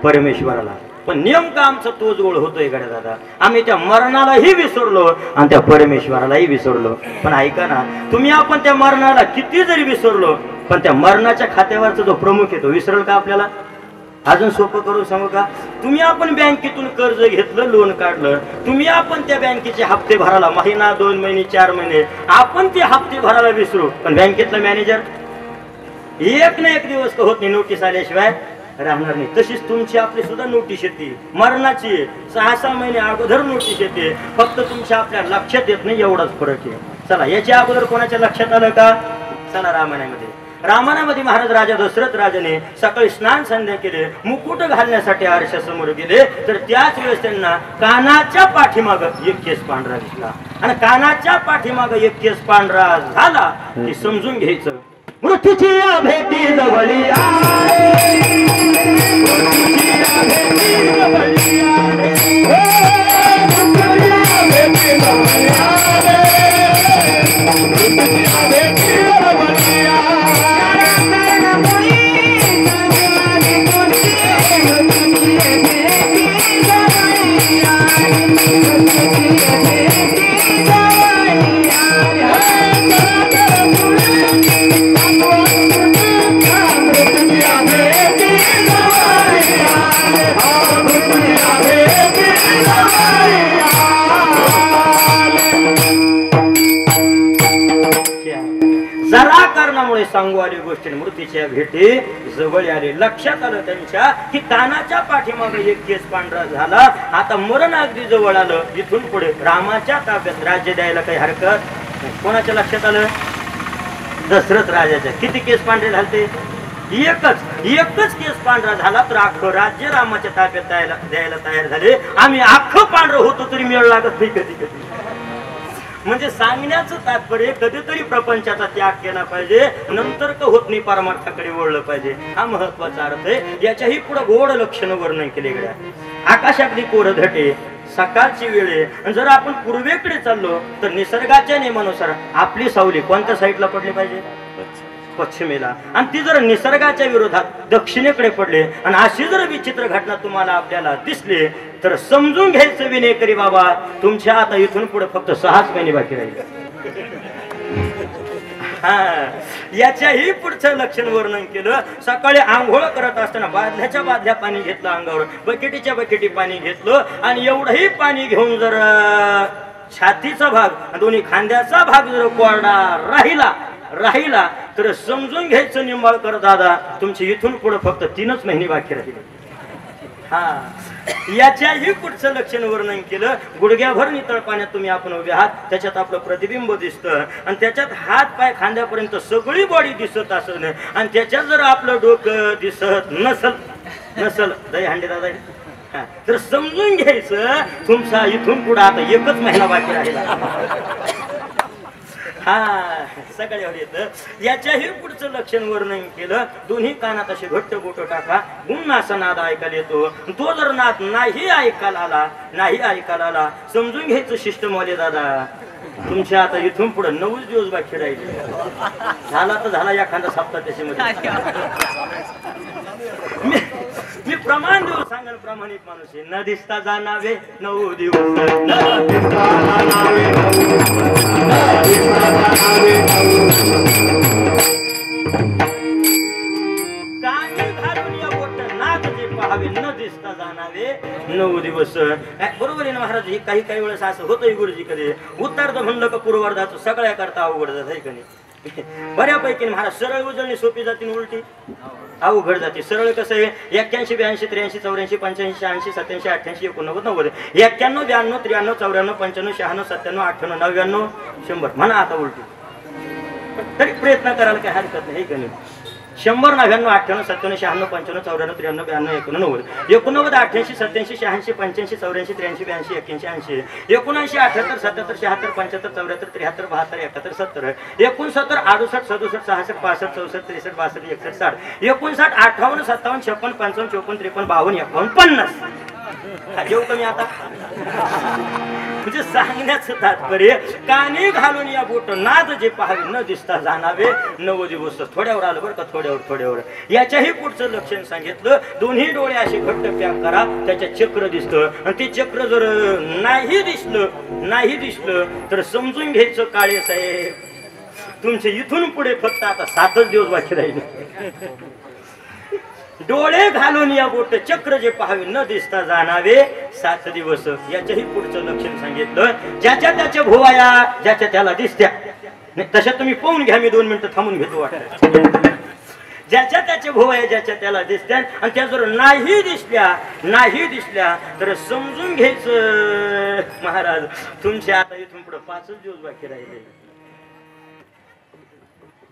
परमेश्वराला. पण नेमका आमचा तोच गोळ होतोय गड्या दादा. आम्ही त्या मरणालाही विसरलो आणि त्या परमेश्वरालाही विसरलो. पण ऐका ना, तुम्ही आपण त्या मरणाला किती जरी विसरलो पण त्या मरणाच्या खात्यावरचा जो प्रमुख आहे तो विसरल का आपल्याला? अजून सोपं करून सांगू का? तुम्ही आपण बँकेतून कर्ज घेतलं, लोन काढलं, तुम्ही आपण त्या बँकेचे हप्ते भरायला महिना 2 महिने 4 महिने आपण ते हप्ते भरायला विसरू. पण बँकेतला मॅनेजर एक ना एक दिवस होत नाही नोटीस आल्याशिवाय राहणार नाही. तशीच तुमची आपली सुद्धा नोटीस येते मरणाची. 6-6 महिने अगोदर नोटीस येते. फक्त तुमच्या आपल्या लक्षात येत नाही, एवढाच फरक आहे. चला याच्या अगोदर कोणाच्या लक्षात आलं का? चला रामायणामध्ये महाराज राजा दशरथ राजाने सकाळी स्नान संध्या केले, मुकुट घालण्यासाठी आरशासमोर गेले, तर त्याच वेळेस त्यांना कानाच्या पाठीमाग एक केस पांढरा दिसला. आणि कानाच्या पाठीमाग एक केस पांढरा झाला की समजून घ्यायचं मृत्यूची भेटी जवळी जरा कारणामुळे सांगू आली गोष्टी मृत्यूच्या भेटी जवळ आले. लक्षात आलं त्यांच्या की कानाच्या पाठीमागे एक केस पांढरा झाला. आता मरण अगदी जवळ आलं. इथून पुढे रामाच्या ताब्यात राज्य द्यायला काही हरकत नाही. कोणाच्या लक्षात आलं? दशरथ राजाच्या. किती केस पांढरे झालते? एकच केस पांढरा झाला तर अख्खं राज्य रामाच्या ताब्यात द्यायला तयार झाले. आम्ही अख्खं पांढरं होतो तरी मेळ लागत नाही कधी कधी. म्हणजे सांगण्याचं तात्पर्य कधीतरी प्रपंचाचा त्याग केला पाहिजे, नंतर का होत नाही परमार्थाकडे वळलं पाहिजे. हा महत्वाचा अर्थ आहे. याच्याही पुढे गोड लक्षण वर्णन केले गड्या. आकाशातली कोरधटे, सकाळची वेळ आहे. जर आपण पूर्वेकडे चाललो तर निसर्गाच्या नियमानुसार आपली सावली कोणत्या साईडला पडली पाहिजे? पश्चिमेला. आणि ती जर निसर्गाच्या विरोधात दक्षिणेकडे पडले आणि अशी जर विचित्र घटना तुम्हाला आपल्याला दिसली तर समजून घ्यायचं विनेकरी बाबा, तुमच्या आता इथून पुढे फक्त 6 महिने बाकी राहील. याच्याही पुढचं लक्षण वर्णन केलं. सकाळी आंघोळ करत असताना बादल्याच्या बादल्या पाणी घेतलं अंगावर, बकेटीच्या बकेटी पाणी घेतलं आणि एवढंही पाणी घेऊन जर छातीचा भाग, दोन्ही खांद्याचा भाग जर कोरडा राहिला तर समजून घ्यायचं निंबाळकर दादा, तुमचे इथून पुढे फक्त 3च महिने बाकी राहिले. याच्याही पुढचं लक्षण वर्णन केलं. गुडघ्याभर नितळ पाण्यात तुम्ही आपण उभे आहात, त्याच्यात आपलं प्रतिबिंब दिसतं आणि त्याच्यात हात पाय खांद्यापर्यंत सगळी बॉडी दिसत असेल आणि त्याच्यात जर आपलं डोकं दिसत नसल दही हांडे दादा तर समजून घ्यायचं तुमचा इथून पुढे आता 1च महिना बाकी राहिला. सगळ्यावर येतं. याच्याही पुढचं लक्षण वर्णन केलं. दोन्ही कानात असे घट्ट बोट टाका, गुण असा नाद ऐकायला येतो. तो जर नाद नाही ऐकायला आला समजून घ्यायचं शिष्टमवाले दादा, तुमच्या आता इथून पुढे 9 दिवस बाकी राहिले. झाला तर झाला एखादा सप्ताह त्याच्यामध्ये. मी प्रमाण देऊ सांगाल, प्रामाणिक माणूस आहे. न दिसता जाणावे 9 दिवस, कानी घालून या बोट नाक जे पाहावे, न दिसता जाणावे 9 दिवस. बरोबर आहे ना महाराज. ही काही वेळेस असं होतंय गुरुजी, कधी उत्तरार्ध म्हणलं का पूर्वार्धाचं सगळ्या करता अवघड जात आहे का नाही. बऱ्यापैकी महाराज सरळ उजळणी सोपी जाते, उलटी अवघड जाते. सरळ कसं आहे? 81 82 83 84 85 86 87 88 89 90 91 92 93 94 95 96 97 98 99 100 म्हणा. आता उलटी तरी प्रयत्न करायला काही हरकत नाही का नाही. 100 99 98 97 96 95 94 93 92 89 89 88 87 86 85 84 83 82 81 80 79 78 77 76 75 74 73 72 71 70 69 68 67 66 65 64 63 62 61 60 59 58 57 56 55 54 53 52 51 50 जेव कमी आता म्हणजे सांगण्याचं तात्पर्य काने घालून या बोट नाद जे पाहावे न दिसता जाणावे नव दिवस थोड्यावर आलं बरं का थोड्यावर याच्याही पुढचं लक्षण सांगितलं दोन्ही डोळे असे घट्ट पॅक करा त्याच्या चक्र दिसतं आणि ते चक्र जर नाही दिसलं तर समजून घ्यायचं काळे साहेब तुमचे इथून पुढे फक्त आता 7च दिवस बाकी राहिले डोळे घालून या बोट चक्र जे पाहावे न दिसता जाणावे 7 दिवस याच्याही पुढचं लक्षण सांगितलं ज्याच्या त्याच्या भोवाया ज्याच्या त्याला दिसत्या नाही तशा तुम्ही पाहून घ्या मी 2 मिनिटं थांबून घेतो वाटत ज्याच्या त्याच्या भोवाया ज्याच्या त्याला दिसत्या आणि त्या जर नाही दिसल्या तर समजून घ्यायचं महाराज तुमचे आता इथून पुढे 5च दिवस बाकी राहिले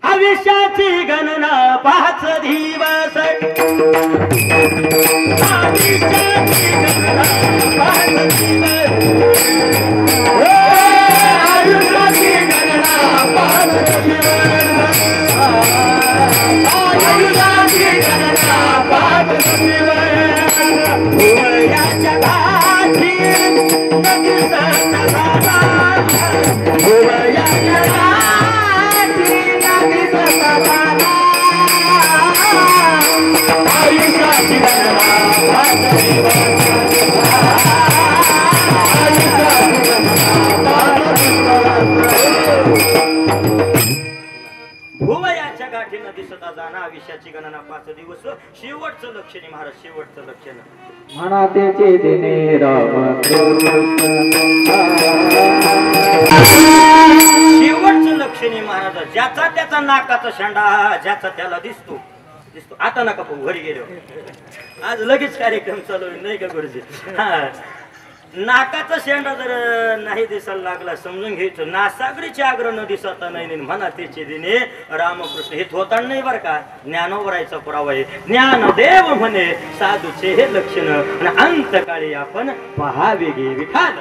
आयुष्याची गणना 5 दिवस आयुष्याची गणना 5 दिवस आयुष्याची गणना 5 दिवस आयुष्याची गणना 5 दिवस भुवयाच्या गाठी नदी सतरा भुवयाच्या भुवयाच्या गाठीनं दिसता जाणं आयुष्याची गणना 5 दिवस शेवटचं लक्षण महाराज शेवटचं लक्षण म्हणा त्याचे देणे राम शेवटचं लक्षण महाराज ज्याचा त्याचा नाकाचा शेंडा ज्याचा त्याला दिसतो आता नका पाहू घरी गेलो आज लगेच कार्यक्रम चालू नाही का गुरुजी नाकाचा शेंडा जर नाही दिसायला लागला समजून घ्यायचं नासागरीचे आग्रह न दिसता नाही म्हणा त्याचे दिने रामकृष्ण हे थोताण नाही बरं का ज्ञानोबरायचा पुरावा आहे ज्ञानदेव म्हणे साधूचे हे लक्षण आणि अंतकाळी आपण पहावे गे विठाल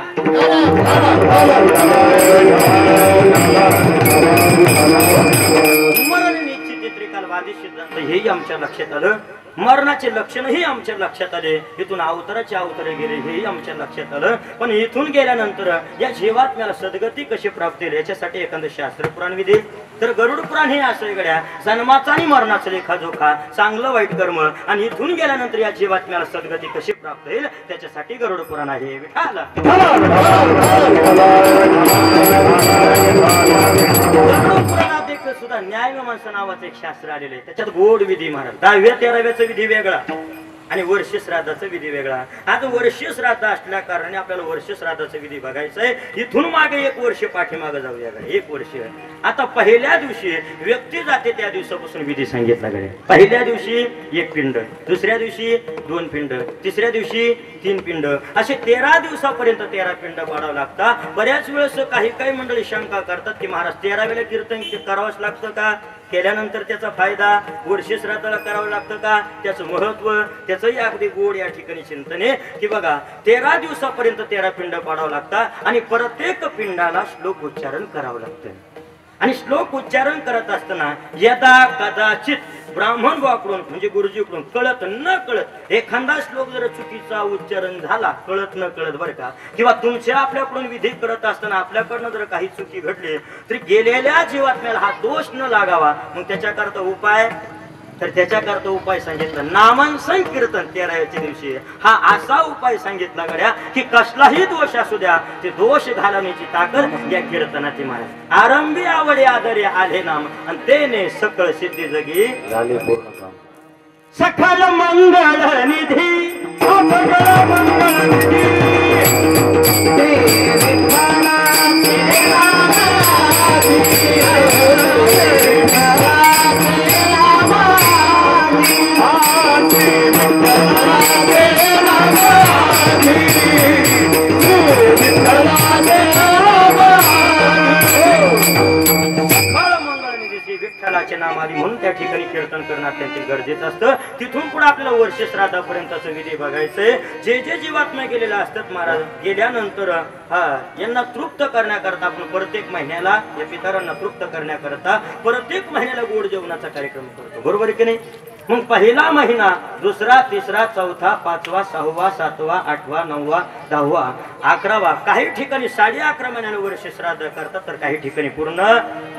मरण निश्चित त्रिकाल वादी सिद्धांत हेही आमच्या लक्षात आलं मरणाचे लक्षणही आमच्या लक्षात आले इथून अवतरे गेले हेही आमच्या लक्षात आलं पण इथून गेल्यानंतर या जीवात्म्याला सद्गती कशी प्राप्त होईल याच्यासाठी एखादं शास्त्र पुराण विधी तर गरुड पुराण हे असं गड्या जन्माचा आणि मरणाचा लेखाजोखा चांगलं वाईट कर्म आणि इथून गेल्यानंतर या जीवात्म्याला सद्गती कशी प्राप्त होईल त्याच्यासाठी गरुड पुराण आहे विठाल गरुड पुराणात सुद्धा न्यायमीमांसा नावाचं एक शास्त्र आलेलं आहे त्याच्यात गोड विधी महाराज 10व्या 13व्याचा विधी वेगळा आणि वर्ष श्राद्धाचा विधी वेगळा आता वर्ष श्राद्ध असल्या कारणाने आपल्याला वर्ष श्राद्धाचा विधी बघायचा आहे इथून मागे 1 वर्ष पाठीमागे जाऊया 1 वर्ष आता पहिल्या दिवशी व्यक्ती जाते त्या दिवसापासून विधी सांगितला गेला पहिल्या दिवशी 1 पिंड दुसऱ्या दिवशी 2 पिंड तिसऱ्या दिवशी 3 पिंड असे 13 दिवसापर्यंत 13 पिंड पाडावं लागतात बऱ्याच वेळेस काही मंडळी शंका करतात की महाराज 13वेला कीर्तन करावंच लागतं का केल्यानंतर त्याचा फायदा वर्ष श्राद्धाला करावं लागतं का त्याचं महत्व त्याचंही अगदी गोड या ठिकाणी चिंतन आहे की बघा 13 दिवसापर्यंत 13 पिंड पाडावं लागतात आणि प्रत्येक पिंडाला श्लोक उच्चारण करावं लागतं आणि श्लोक उच्चारण करत असताना यदा कदाचित ब्राह्मण वाकडून म्हणजे गुरुजीकडून कळत न कळत एखादा श्लोक जर चुकीचा उच्चारण झाला कळत न कळत बरं का किंवा तुमच्या आपल्याकडून विधी करत असताना आपल्याकडनं जर काही चुकी घडली तरी गेलेल्या जीवात्म्याला हा दोष न लागावा मग त्याच्याकरता उपाय तर त्याच्याकरता उपाय सांगितला नामांसन कीर्तन 13व्या दिवशी हा असा उपाय सांगितला गड्या की कसलाही दोष असू द्या ते दोष घालवण्याची ताकद या कीर्तनाची महाराज आरंभी आवडे आदरे आले नाम आणि तेने सकळ सिद्धी जगी झाले पूर्ण काम सकल मंगळ निधी सकल मंगळ निधी विठ्ठलाचे नाम आधी म्हणून त्या ठिकाणी कीर्तन करणं अत्यंत गरजेचं असतं तिथून पुढे आपल्याला वर्ष श्राद्धापर्यंतचं विधी बघायचंय जे जे जीवात्मा गेलेले असतात महाराज गेल्यानंतर यांना तृप्त करण्याकरता आपण प्रत्येक महिन्याला या पितरांना तृप्त करण्याकरता प्रत्येक महिन्याला गोड जेवणाचा कार्यक्रम करतो बरोबर आहे की नाही मग पहिला महिना, दुसरा, तिसरा, चौथा, पाचवा, सहावा, सातवा, आठवा, नववा, 10वा, 11वा, काही ठिकाणी 11.5 महिन्याला वर्ष श्राद्ध करतात, तर काही ठिकाणी पूर्ण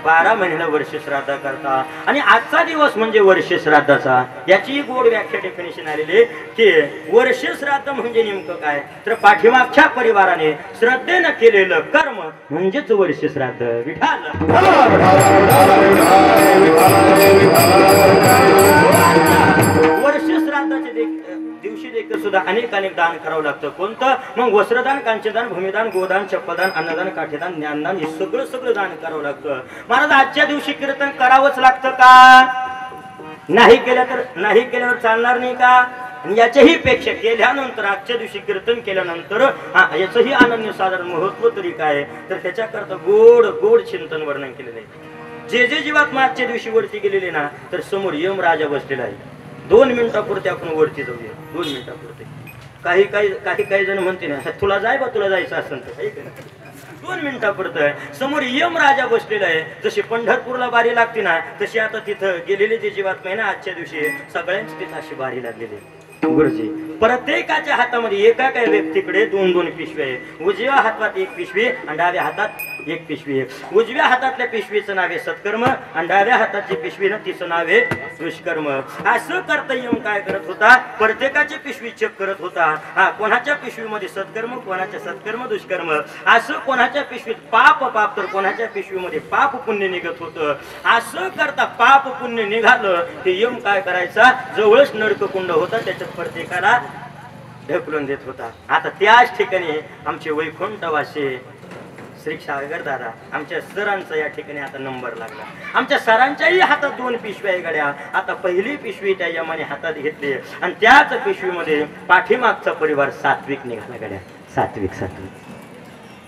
12 महिन्याला वर्ष श्राद्ध करतात. आणि आजचा दिवस म्हणजे वर्ष श्राद्धाचा. याची गोड व्याख्या डेफिनेशन आलेली की वर्ष श्राद्ध म्हणजे नेमकं काय, तर पाठीमागच्या परिवाराने श्रद्धेनं केलेलं कर्म म्हणजेच वर्ष श्राद्ध. विठाल वर्ष श्राद्धाचे दिवशी देखील सुद्धा अनेक दान करावं लागतं. कोणतं? मग वस्त्रदान, कांचदान, भूमिदान, गोदान, चप्पदान, अन्नदान, काठीदान, ज्ञानदान, हे सगळं दान करावं लागतं. महाराज आजच्या दिवशी कीर्तन करावंच लागतं का? नाही केल्यावर चालणार नाही का? आणि याच्याही पेक्षा केल्यानंतर, आजच्या दिवशी कीर्तन केल्यानंतर याचंही अनन्य साधारण महत्व तरी काय, तर त्याच्याकरता गोड चिंतन वर्णन केलेलं आहे. जे जीवात्मा आजच्या दिवशी वरती गेलेले ना, तर समोर यम राजा बसलेला आहे. 2 मिनिटापुरते आपण वरती जाऊया. 2 मिनिटापुरते. काही जण म्हणते ना, तुला जायचं असेल तर 2 मिनिटापुरतं समोर यम राजा बसलेला आहे. जशी पंढरपूरला बारी लागते ना, तशी आता तिथं गेलेले जे जीवात्मा आहे ना, आजच्या दिवशी सगळ्यांची तिथं अशी बारी लागलेली आहे. गुरुजी प्रत्येकाच्या हातामध्ये एका व्यक्तीकडे 2 पिशव्या आहे. उजव्या हातात 1 पिशवी आणि डाव्या हातात 1 पिशवी आहे. उजव्या हातातल्या पिशवीचं नाव आहे सत्कर्म आणि डाव्या हाताची पिशवी ना, तिचं नाव आहे दुष्कर्म. असं करता यम काय करत होता, प्रत्येकाची पिशवी चेक करत होता. कोणाच्या पिशवीमध्ये सत्कर्म, कोणाच्या सत्कर्म दुष्कर्म, असं कोणाच्या पिशवीत पाप तर कोणाच्या पिशवीमध्ये पाप पुण्य निघत होतं. असं करता पाप पुण्य निघालं ते यम काय करायचा, जवळच नरककुंड होता, त्याच्यात प्रत्येकाला ढकलून देत होता. आता त्याच ठिकाणी आमचे वैकुंठवासी श्री सागर दादा, आमच्या सरांचा या ठिकाणी आता नंबर लागला. आमच्या सरांच्याही हातात 2 पिशव्या गड्या. आता पहिली पिशवी त्या यमाने हातात घेतली आणि त्याच पिशवीमध्ये पाठीमागचा परिवार सात्विक निघाला गड्या. सात्विक.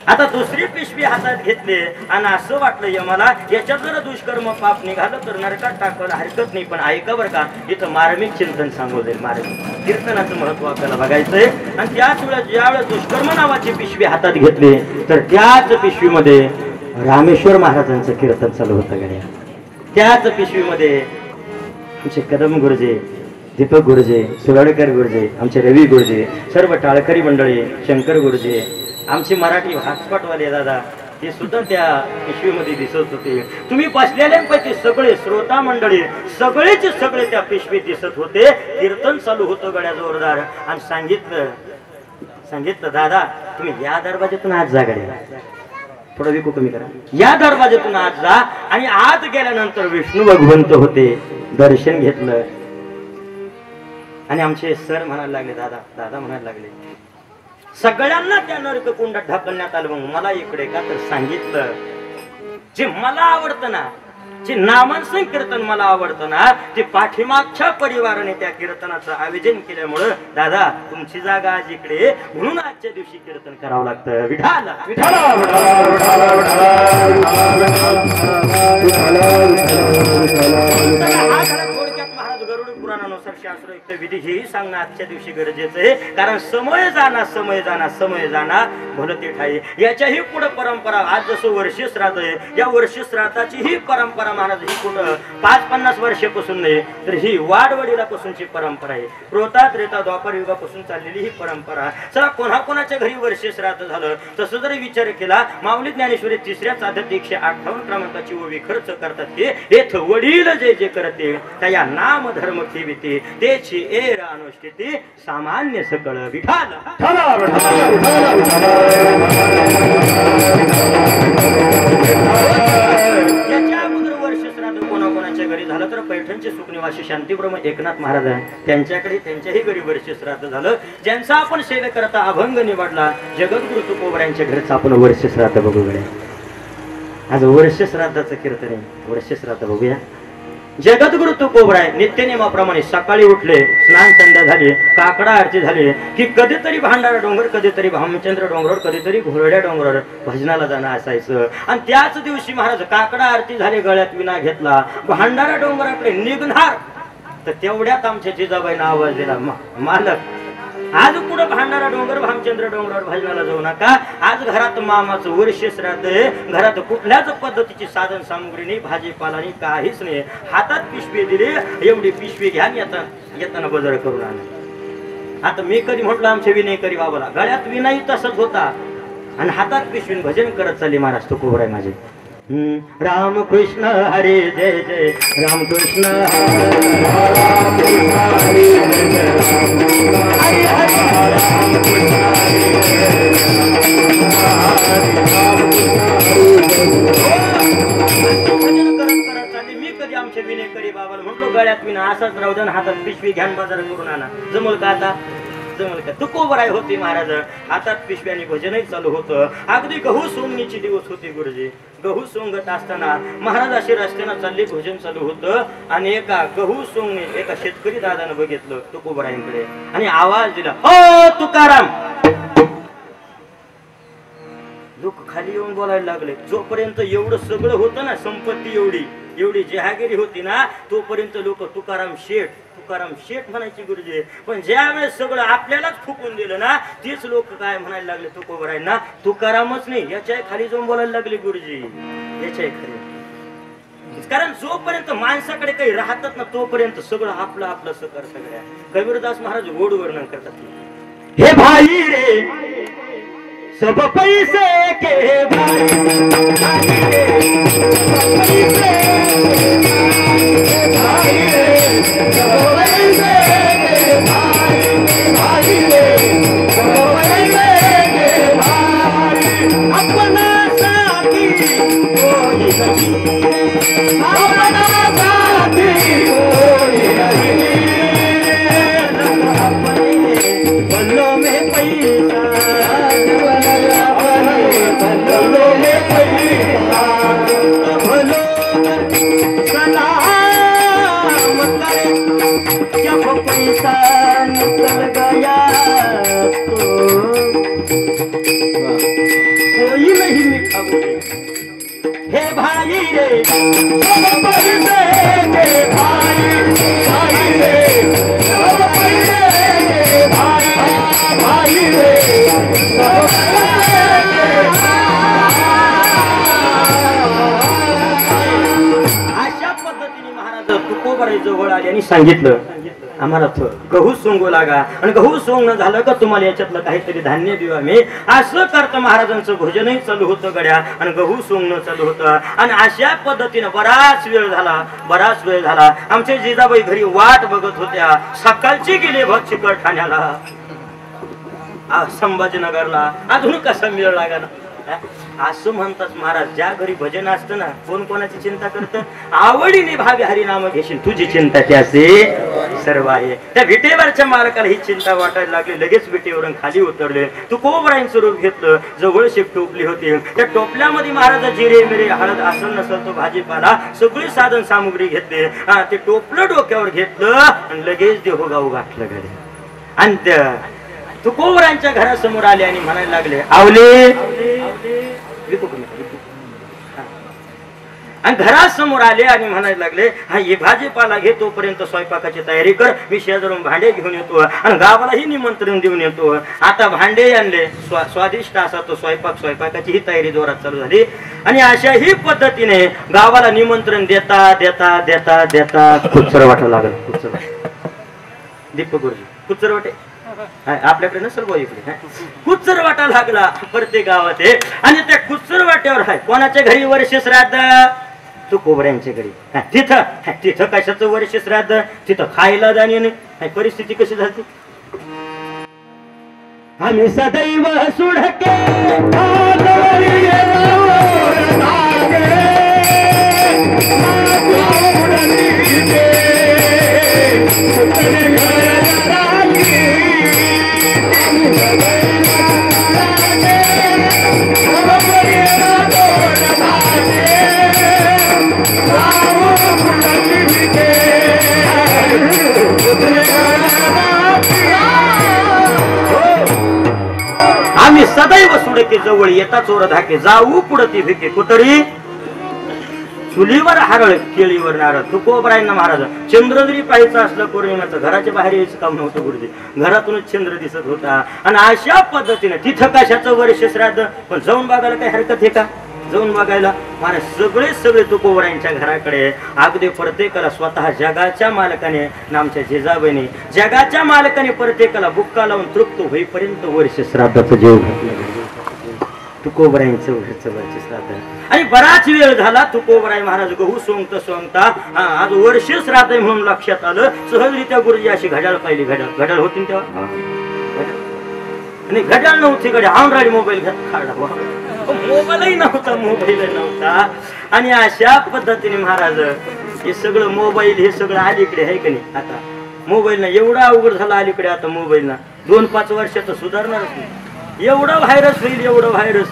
आता दुसरी पिशवी हातात घेतली आणि असं वाटलं यमाला, याच्यात जर दुष्कर्म पाप निघालं तर नरकात टाकायला हरकत नाही. पण ऐका बरं का, इथं मार्मिक चिंतन सांगू जाईल. मार्मिक कीर्तनाचं महत्व आपल्याला बघायचंय. आणि त्याच वेळेस ज्यावेळेस दुष्कर्म नावाची पिशवी हातात घेतली, तर त्याच पिशवीमध्ये रामेश्वर महाराजांचं कीर्तन चालू होतं गड्या. त्याच पिशवीमध्ये आमचे कदम गुरुजी, दीपक गुरुजी, सुराडकर गुरुजी, आमचे रवी गुरुजी, सर्व टाळकरी मंडळी, शंकर गुरुजी, आमचे मराठी हॉटस्पॉटवाले दादा, ते सुद्धा त्या पिशवीमध्ये दिसत होते. तुम्ही बसलेल्यांपैकी सगळे श्रोता मंडळी सगळे त्या पिशवीत दिसत होते. कीर्तन चालू होतं गड्या जोरदार. आणि सांगितलं दादा, तुम्ही या दरवाजातून आज जा गड्या, थोडं विकू कमी करा, या दरवाजातून आज जा. आणि आत गेल्यानंतर विष्णू भगवंत होते. दर्शन घेतलं आणि आमचे सर म्हणायला लागले, दादा म्हणायला लागले, सगळ्यांना त्या नरक कुंडात ढकलण्यात आलं. मग मला इकडे का, तर सांगितलं जे मला आवडतं ना, जे नामांसन कीर्तन मला आवडतं ना, ते पाठीमागच्या परिवाराने त्या कीर्तनाचं आयोजन केल्यामुळं दादा तुमची जागा आज इकडे, म्हणून आजच्या दिवशी कीर्तन करावं लागतं. विठाल महाराज गरुड पुराणानुसार शास्त्रोक्त विधी हेही सांगणं आजच्या दिवशी गरजेचं आहे. कारण समय जाना भलं ते ठाई. याच्याही पुढे परंपरा, आज जसं वर्ष श्राद्ध आहे, या वर्ष श्राद्धाची ही परंपरा महाराज ही कुठं 5-50 वर्षापासून नाही, तर ही वाडवडिलापासूनची परंपरा आहे. त्रेता द्वापर युगापासून चाललेली ही परंपरा. चला कोणाकोणाच्या घरी वर्ष श्राद्ध झालं, तसं जरी विचार केला, माऊली ज्ञानेश्वरी 3ऱ्या चादर 158 क्रमांकाची ओवी खर्च करतात की येथ वडील जे करते त्या नाम धर्म ठेविते, तेची एर अनुष्ठिते सामान्य सकळ. विठाल याच्या अगोदर वर्ष श्राद्ध कोणाकोणाच्या घरी झालं, तर पैठणचे सुखनिवासी शांतीब्रह्म एकनाथ महाराज त्यांच्याकडे, त्यांच्याही घरी वर्ष श्राद्ध झालं. ज्यांचा आपण सेवेकरता अभंग निवडला, जगद्गुरु तुकोबऱ्यांच्या घरचं आपण वर्ष श्राद्ध बघू गड्या. आज वर्ष श्राद्धाचं कीर्तन आहे. वर्ष श्राद्ध बघूया. जगद्गुरु तुकोबराय नित्यनेमाप्रमाणे सकाळी उठले, स्नान संध्या झाली, काकडा आरती झाली की कधीतरी भांडारा डोंगर, कधीतरी भामचंद्र डोंगरावर, कधीतरी घोरड्या डोंगरावर भजनाला जाणं असायचं. आणि त्याच दिवशी महाराज काकडा आरती झाली, गळ्यात विना घेतला, भांडारा डोंगराकडे निघणार, तर तेवढ्यात आमच्या जिजाबाईंना आवाज दिला, मालक आज कुठं भांडारा डोंगर भामचंद्र डोंगरावर भजनाला जाऊ नका. आज घरात मामाचं वर्ष श्राद्ध आहे. घरात कुठल्याच पद्धतीची साधन सामुग्री नाही, भाजीपाला नाही, काहीच नाही. हातात पिशवी दिली, एवढी पिशवी घ्या येताना बाजार करून आणा. आता मी कधी म्हटलं आमच्या विनयकरी बाबाला, गळ्यात विनाही तसंच होता आणि हातात पिशवीन भजन करत चालली महाराज तो कोबराय माझे. राम कृष्ण हरे जय जय राम कृष्ण मी कधी आमच्या विनयकरी बाबाला म्हटलो गळ्यात विना असाच राहू द्या, हातात पिशवी घ्यान बाजार करून आणा. जमल का आता? जमल का? तुकोबराय होते महाराज. हातात पिशव्याने भजनही चालू होतं. अगदी गहू सोंगणीचे दिवस होते गुरुजी. गहू सोंगत असताना महाराज असे रस्त्यानं चालले, भजन चालू होतं आणि एका गहू सोंगणे एका शेतकरी दादानं बघितलं तुकोबरायांकडे आणि आवाज दिला, ओ तुकाराम. लोक खाली येऊन बोलायला लागले. जोपर्यंत एवढं सगळं होतं ना, संपत्ती एवढी जहागिरी होती ना, तोपर्यंत लोक तुकाराम शेठ म्हणायची गुरुजी. पण ज्या वेळेस सगळं आपल्यालाच फुकून दिलं ना, तीच लोक काय म्हणायला लागले तुकोबरायांना, तुकारामच नाही याच्या खाली जाऊन बोलायला लागले गुरुजी. याच्या खाली, कारण जोपर्यंत माणसाकडे काही राहतात ना, तोपर्यंत सगळं आपलं आपलं सकार सगळ्या. कबीरदास महाराज गोड वर्णन करतात, हे भाई रे सब पैसे के भाई, जवळ आले आणि सांगितलं, आम्हाला गहू सोंगू लागा आणि गहू सोंगणं झालं का तुम्हाला याच्यातलं काहीतरी धान्य देऊ आम्ही. असं करतं महाराजांचं भोजनही चालू होतं गड्या आणि गहू सोंगणं चालू होतं. आणि अशा पद्धतीनं बराच वेळ झाला. आमचे जिजाबाई घरी वाट बघत होत्या. सकाळची गेले भक्त चिकलठाण्याला, संभाजीनगरला, अजून कसा मिळ लागा ना. असं म्हणतात महाराज, ज्या घरी भजन असतं ना, कोण कोणाची चिंता करतं? आवडीने भावी हरिनाम घेशील, तुझी चिंता त्याचे सर्व आहे. त्या विटेवरच्या मालकाला ही चिंता वाटायला लागली. लगेच विटेवरून खाली उतरले. तू कोबरायांचं रूप घेतलं. जवळ शेप टोपली होती. त्या टोपल्यामध्ये महाराज जिरे मिरे हळद असल नसल तो भाजीपाला सगळी साधन सामुग्री घेतली. ते टोपलं डोक्यावर घेतलं आणि लगेच देहगाव गाठलं घरी. आणि तुकोबरांच्या घरासमोर आले आणि म्हणायला लागले, आवले आणि घरासमोर आले आणि म्हणायला लागले, हा हे भाजीपाला घे, तोपर्यंत स्वयंपाकाची तयारी कर, मी शेजारून भांडे घेऊन येतो आणि गावालाही निमंत्रण देऊन येतो. आता भांडे आणले, स्वादिष्ट असा तो स्वयंपाकाची ही तयारी जोरात चालू झाली. आणि अशा ही पद्धतीने गावाला निमंत्रण देता देता देता देता कुचर वाटायला लागलं. दीपक गुरुजी कुचर वाटे आपल्याकडे नसल बा, इकडे कुचर वाटा लागला प्रत्येक गावात. आणि त्या कुचर वाट्यावर आहे कोणाच्या घरी वर्ष श्राद्ध? तुकोबरायांच्या घरी. तिथं कशाचं वर्ष श्राद्ध? तिथं खायला जाणे नाही. परिस्थिती कशी झाली? आम्ही सदैव सुडके आम्ही सदैव सुडके जवळ येता चोर धाके जाऊ पुढती भिके कुतरी. चुलीवर हारळ केळीवर नारळ तुकोबरायांना महाराज चंद्र जरी पाहायचं असलं पौर्णिमेचं घराच्या बाहेर यायचं काम नव्हतं गुरुजी, घरातूनच चंद्र दिसत होता. आणि अशा पद्धतीने तिथं कशाचं वर्ष श्राद्ध, पण जाऊन बघायला काही हरकत आहे का? जाऊन बघायला महाराज सगळे तुकोबरायांच्या घराकडे, अगदी प्रत्येकाला स्वतः जगाच्या मालकाने आमच्या जिजाबाईने जगाच्या मालकाने प्रत्येकाला बुक्का लावून तृप्त होईपर्यंत वर्ष श्राद्धाचं जेव घातलं. तुकोबरायांचं घरचं वर्ष श्राद्ध. आणि बराच वेळ झाला तुकोबराय महाराज गहू सोंगता आज वर्ष श्राद्ध आहे म्हणून लक्षात आलं. सहजरित्या गुरुजी अशी घड्याळ पाहिली, घड्याळ होती तेव्हा आणि घड्याळ नव्हती, घड्याळ ऑनराईड मोबाईल घेत काढला, मोबाईलही नव्हता. आणि अशा पद्धतीने महाराज हे सगळं मोबाईल हे सगळं अलीकडे आहे का नाही. आता मोबाईल ना एवढा अवघड झाला अलीकडे, आता मोबाईल ना 2-5 वर्षात सुधारणारच नाही. एवढा व्हायरस होईल, एवढं व्हायरस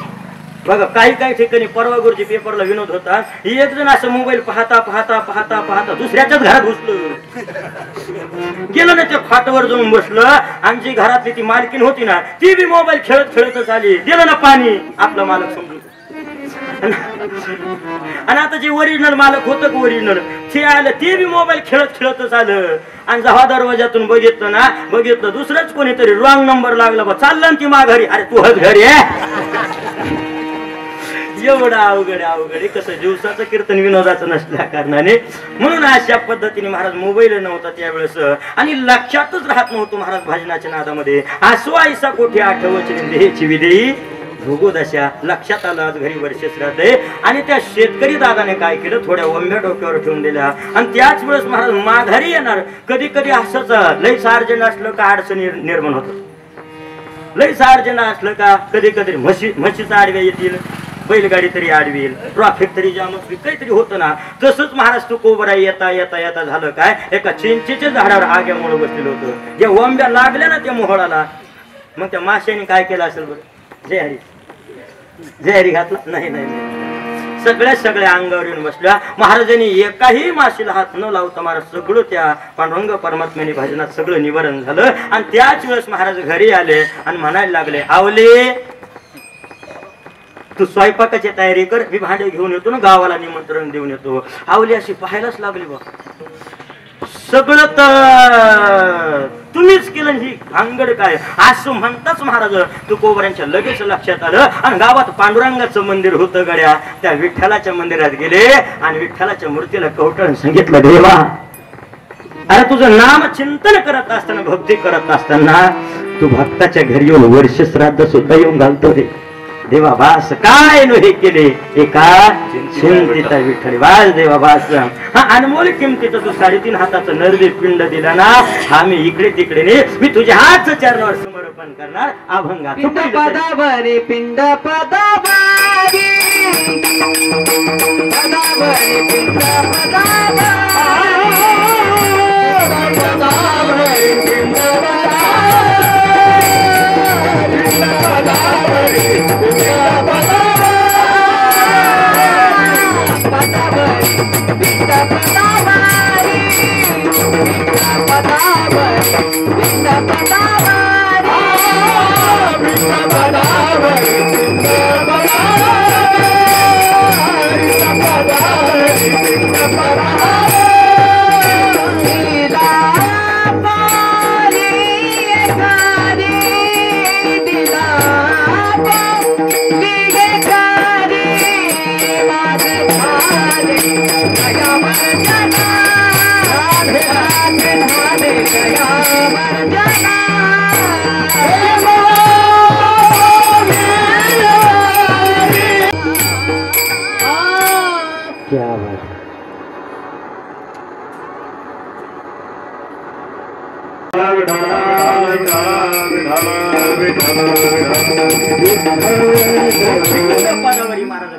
बघा. काही ठिकाणी परवा गुरुजी पेपरला विनोद होता, एक जण असं मोबाईल पाहता दुसऱ्याच्याच घरात घुसलं, गेलं ना त्या खाटावर जाऊन बसलं. आमची घरातली ती मालकीन होती ना, ती बी मोबाईल खेळतच आली, दिलं ना पाणी आपला मालक समजून. आणि आता जे ओरिजिनल मालक होतं ओरिजिनल ते आलं, ते बी मोबाईल खेळतच आलं. आणि जेव्हा दरवाजातून बघितलं दुसरंच कोणीतरी रॉंग नंबर लागला, बा चालला ती माघारी. अरे तू हज घरी एवढं अवघड कसं दिवसाचं कीर्तन विनोदाचं नसल्या कारणाने. म्हणून अशा पद्धतीने महाराज मोबाईल नव्हता त्यावेळेस आणि लक्षातच राहत नव्हतं महाराज भजनाच्या नादामध्ये. आसो आईसा कोठे आठवची देची विदेई भोगोदशा. लक्षात आलं आज घरी वर्ष श्राद्ध आहे. आणि त्या शेतकरी दादाने काय केलं, थोड्या वंब्या डोक्यावर ठेवून दिल्या. आणि त्याच वेळेस महाराज माघारी येणार. कधी असंच लई सार्जन असलं का अडचणी निर्माण होतं, लई सार्जन असलं का कधी म्हशीचा आडव्या येतील, बैलगाडी तरी आडवील, ट्रॉफिक तरी जाम काहीतरी होतं ना. तसंच महाराज तुकोबराय येता झालं काय, एका चिंचेच्या झाडावर आग्यामुळे बसलेलं होतं. ज्या वंब्या लागल्या ना त्या मोहळाला, मग त्या माशाने काय केलं असेल बरं, जय हरी घातला नाही. सगळ्या अंगावर येऊन बसल्या. महाराजांनी एकाही माशीला हात न लावता महाराज सगळं त्या पांडुरंग परमात्म्याने भजनात सगळं निवारण झालं. आणि त्याच वेळेस महाराज घरी आले आणि म्हणायला लागले, आवले तू स्वयंपाकाची तयारी कर, मी भांडे घेऊन येतो ना, गावाला निमंत्रण देऊन येतो. आवली अशी पाहायलाच लागली बा, सगळं तर तुम्हीच केलं, ही भांगड काय असं म्हणताच महाराज तुकोबरायांच्या लगेच लक्षात आलं. आणि गावात पांडुरंगाचं मंदिर होतं गड्या, त्या विठ्ठलाच्या मंदिरात गेले आणि विठ्ठलाच्या मूर्तीला कवटाळून सांगितलं, देवा अरे तुझं नाम चिंतन करत असताना, भक्ती करत असताना तू भक्ताच्या घरी येऊन वर्ष श्राद्ध सुद्धा येऊन घालतो रे देवा. बास काय नो हे केले, एका चिंतिता विठ्ठल वास देवा बास. हा अनमोल किमतीचं तू 3.5 हाताचं नरदे पिंड दिला ना, हा मी इकडे तिकडे ने मी तुझ्या हात चरणावर समर्पण करणार. अभंगा पिंड पदावरी पिंड पदावरी पिंड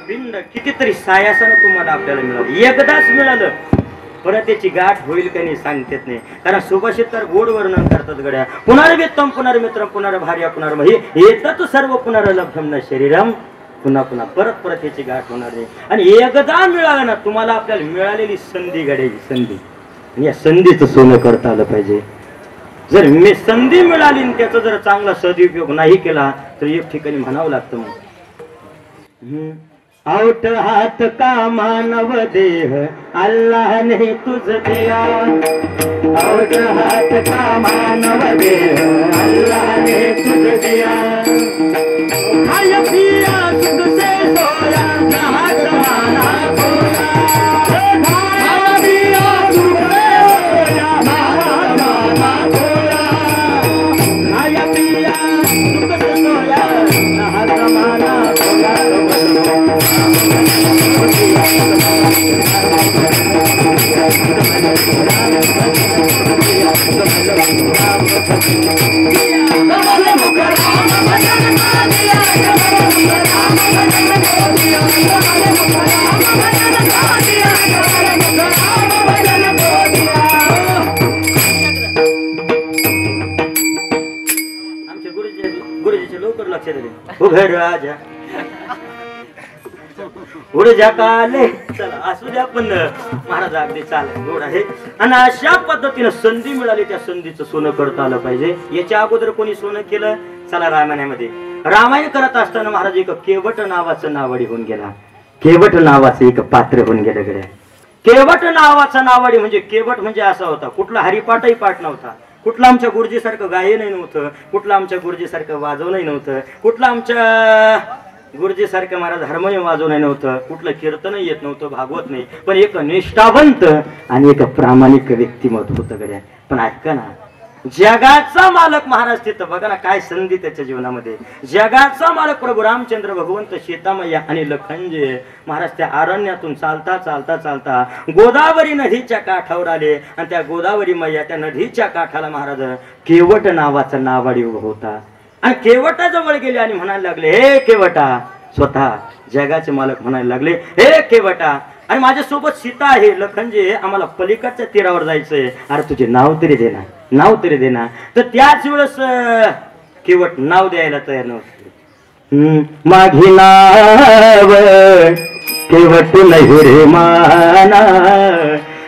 पिंड कितीतरी सायासानं तुम्हाला आपल्याला मिळालं, एकदाच मिळालं, परत त्याची गाठ होईल का नाही सांगतेत नाही. कारण सुभाषित तर गोड वर्णन करतात गड्या, पुनर्वित्तम पुनर्मित्रम पुनर्भार्या पुनर्मही येतात सर्व पुनर्लब्धम न शरीरम. पुन्हा परत त्याची गाठ होणार नाही. आणि एकदा मिळालं ना तुम्हाला, आपल्याला मिळालेली संधी गड्याची संधी, आणि या संधीचं सोनं करता आलं पाहिजे. जर मी संधी मिळाली आणि त्याचा जर चांगला सदुपयोग नाही केला तर एक ठिकाणी म्हणावं लागतं मग औट हात का मानव देह अल्लाह ने तुझ दिया औट हात का मानव देह अल्लाह ने तुझ दिया खाया पिया सुख से सोया जहाँ जमाना खोया खाया पिया सुख से सोया जहाँ जमाना खोया खाया पिया सुख से सोया जहाँ जमाना खोया आमच्या गुरुजीचे लवकर लक्ष दिले उभे राजा उडजा काले चला असू द्या पण महाराज अगदी चालेल गोड आहे आणि अशा पद्धतीनं संधी मिळाली त्या संधीचं सोनं करता आलं पाहिजे याच्या अगोदर कोणी सोनं केलं चला रामायणामध्ये रामायण करत असताना महाराज एक केवट नावाचं नावाडी होऊन गेला केवट नावाचं एक पात्र होऊन गेलं गड्या केवट नावाचा नावाडी म्हणजे केवट म्हणजे असा होता कुठला हरिपाठही पाठ नव्हता कुठला आमच्या गुरुजीसारखं गायनही नव्हतं कुठला आमच्या गुरुजीसारखं वाजवणंही नव्हतं कुठला आमच्या गुरुजी सारखं महाराज हार्मोनियम वाजवणं नव्हतं कुठलं कीर्तन येत नव्हतं भागवत नाही पण एक निष्ठावंत आणि एक प्रामाणिक व्यक्तिमत्व होतं गड्या पण ऐका ना जगाचा मालक महाराज तिथं बघा ना काय संधी त्याच्या जीवनामध्ये जगाचा मालक प्रभू रामचंद्र भगवंत सीतामय्या आणि लखनजी महाराज त्या अरण्यातून चालता चालता चालता गोदावरी नदीच्या काठावर आले आणि त्या गोदावरी मैया त्या नदीच्या काठाला महाराज केवट नावाचा नावाडी उभा होता आणि केवटाजवळ गेले आणि म्हणायला लागले हे केवटा स्वतः जगाचे मालक म्हणायला लागले हे केवटा आणि माझ्यासोबत सीता आहे लखनजी आम्हाला पलीकडच्या तीरावर जायचंय अरे तुझे नाव तरी दे ना नाव तरी दे ना तर त्याच वेळेस केवट नाव द्यायला तयार नव्हते माघी नाव केवट नाही रे माना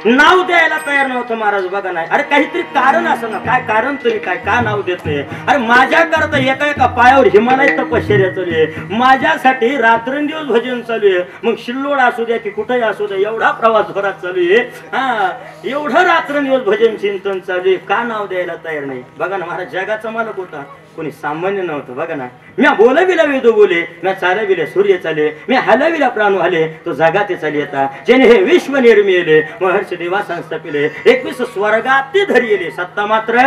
नाव द्यायला तयार नव्हतं महाराज बघा नाही अरे काहीतरी कारण असं ना काय कारण तरी काय का नाव देत नाही अरे माझ्या करता एका एका पायावर हिमालय तपश्चर्या चालू आहे माझ्यासाठी रात्रंदिवस भजन चालू आहे मग शिल्लोड असू द्या की कुठेही असू द्या एवढा प्रवास भरात चालू आहे हा एवढं रात्रंदिवस भजन चिंतन चालू आहे का नाव द्यायला तयार नाही बघा ना महाराज जगाचा मालक होता कोणी सामान्य नव्हतं बघा ना मी बोलविला वेदो बोले मी चालविले सूर्य चाले मी हलविला प्राणू हले तो जगाते चाली येता जेणे हे विश्व निर्मिले महर्षी देवा संस्थापिले 21 स्वर्गाती धरिले सत्ता मात्र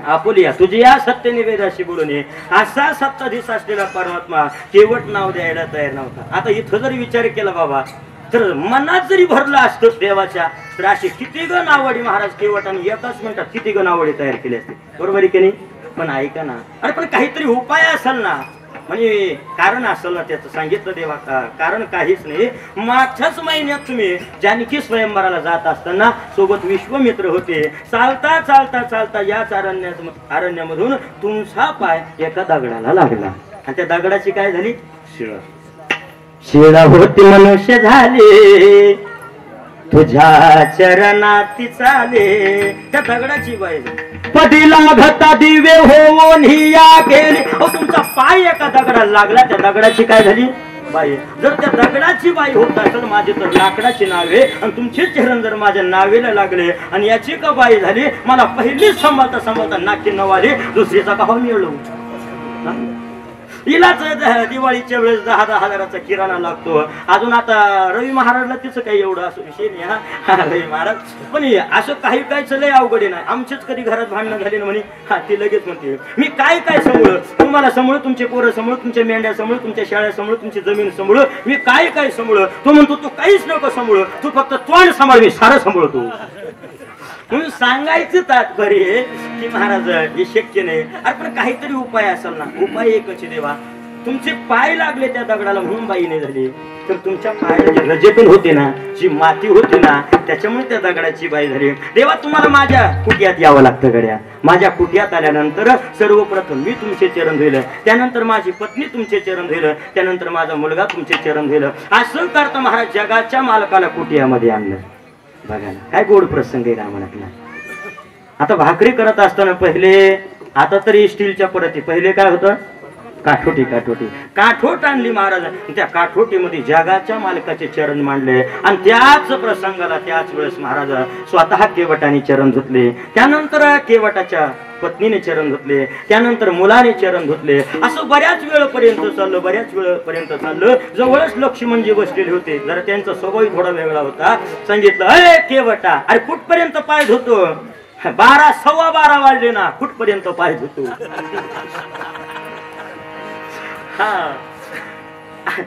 आपुलिया तुझी या सत्य निवेदाशी बोलून असा सत्ताधीश असलेला परमात्मा केवट नाव द्यायला तयार नव्हता आता इथं जरी विचार केला बाबा तर मनात जरी भरलं असतं देवाच्या तर अशी किती ग नावडी महाराज केवटाने एकाच मिनिटात किती ग नावडी तयार केली असते बरोबर आहे की नाही पण ऐका ना अरे पण काहीतरी उपाय असेल ना म्हणजे कारण असेल ना त्याचं सांगितलं देवा कारण काहीच नाही मागच्याच महिन्यात तुम्ही जानकी स्वयंवराला जात असताना सोबत विश्वमित्र होते चालता चालता चालता याच अरण्यामधून तुमचा पाय एका दगडाला लागला आणि त्या दगडाची काय झाली शिळा शिळा होती मनुष्य झाले तुझ्या चरणाती चाले त्या दगडाची बाई पदी लागता दिवे होऊन हिया गेली तुमचा पाय एका दगडाला लागला त्या दगडाची काय झाली बाई जर त्या दगडाची बाई होत असेल माझी तर लाकडाची नावे आणि तुमचे चरण जर माझ्या नावेला लागले आणि याची का बाई झाली मला पहिलीच सांभाळता सांभाळता नाकी नवाली दुसरीचा का मिळलो हिलाच दिवाळीच्या वेळेस 10,000 हजाराचा किराणा लागतो अजून आता रवी महाराजला तिचं काही एवढं असं विषय नाही हा रवी महाराज पण असं काही काय लय अवघड नाही आमचेच कधी घरात भांडणं झाली ना म्हणे हा ती लगेच म्हणते मी काय काय सांभाळ तुम्हाला सांभाळ तुमचे पोरं सांभाळ तुमच्या मेंढ्या सांभाळ तुमच्या शाळा सांभाळ तुमची जमीन सांभाळ मी काय काय सांभाळ तो म्हणतो तू काहीच नको सांभाळ तू फक्त तोंड सांभाळ मी सारं सांभाळतो म्हणून सांगायचं तात्पर्य की महाराज हे शक्य नाही अरे पण काहीतरी उपाय असेल ना उपाय एकच देवा तुमचे पाय लागले त्या दगडाला म्हणून बाई नाही झाली तर तुमच्या पायाला जे रजेतून होते ना जी माती होती ना त्याच्यामुळे त्या दगडाची बाई झाली देवा तुम्हाला माझ्या कुटियात यावं लागतं गड्या माझ्या कुटियात आल्यानंतर सर्वप्रथम मी तुमचे चरण धुलं त्यानंतर माझी पत्नी तुमचे चरण धुलं त्यानंतर माझा मुलगा तुमचे चरण धुलं असं करता महाराज जगाच्या मालकाला कुटियामध्ये आणलं बघा ना काय गोड प्रसंग आहे रामायणातला आता भाकरी करत असताना पहिले आता तरी स्टीलच्या परती पहिले काय होतं काठोटी काठोटी काठोट आणली महाराज. त्या काठोटीमध्ये जगाच्या मालकाचे चरण मांडले आणि त्याच प्रसंगाला त्याच वेळेस महाराज स्वतः केवटाने चरण धुतले. त्यानंतर केवटाच्या पत्नीने चरण धुतले. त्यानंतर मुलाने चरण धुतले. असं बऱ्याच वेळपर्यंत चाललं. जवळच लक्ष्मणजी बसलेले होते. जरा त्यांचा स्वभाव थोडा वेगळा होता. सांगितलं, अरे केवटा, अरे कुठपर्यंत पाय धुतो? 12 सव्वा 12 वाजले ना, कुठपर्यंत पाय धुतो? हा,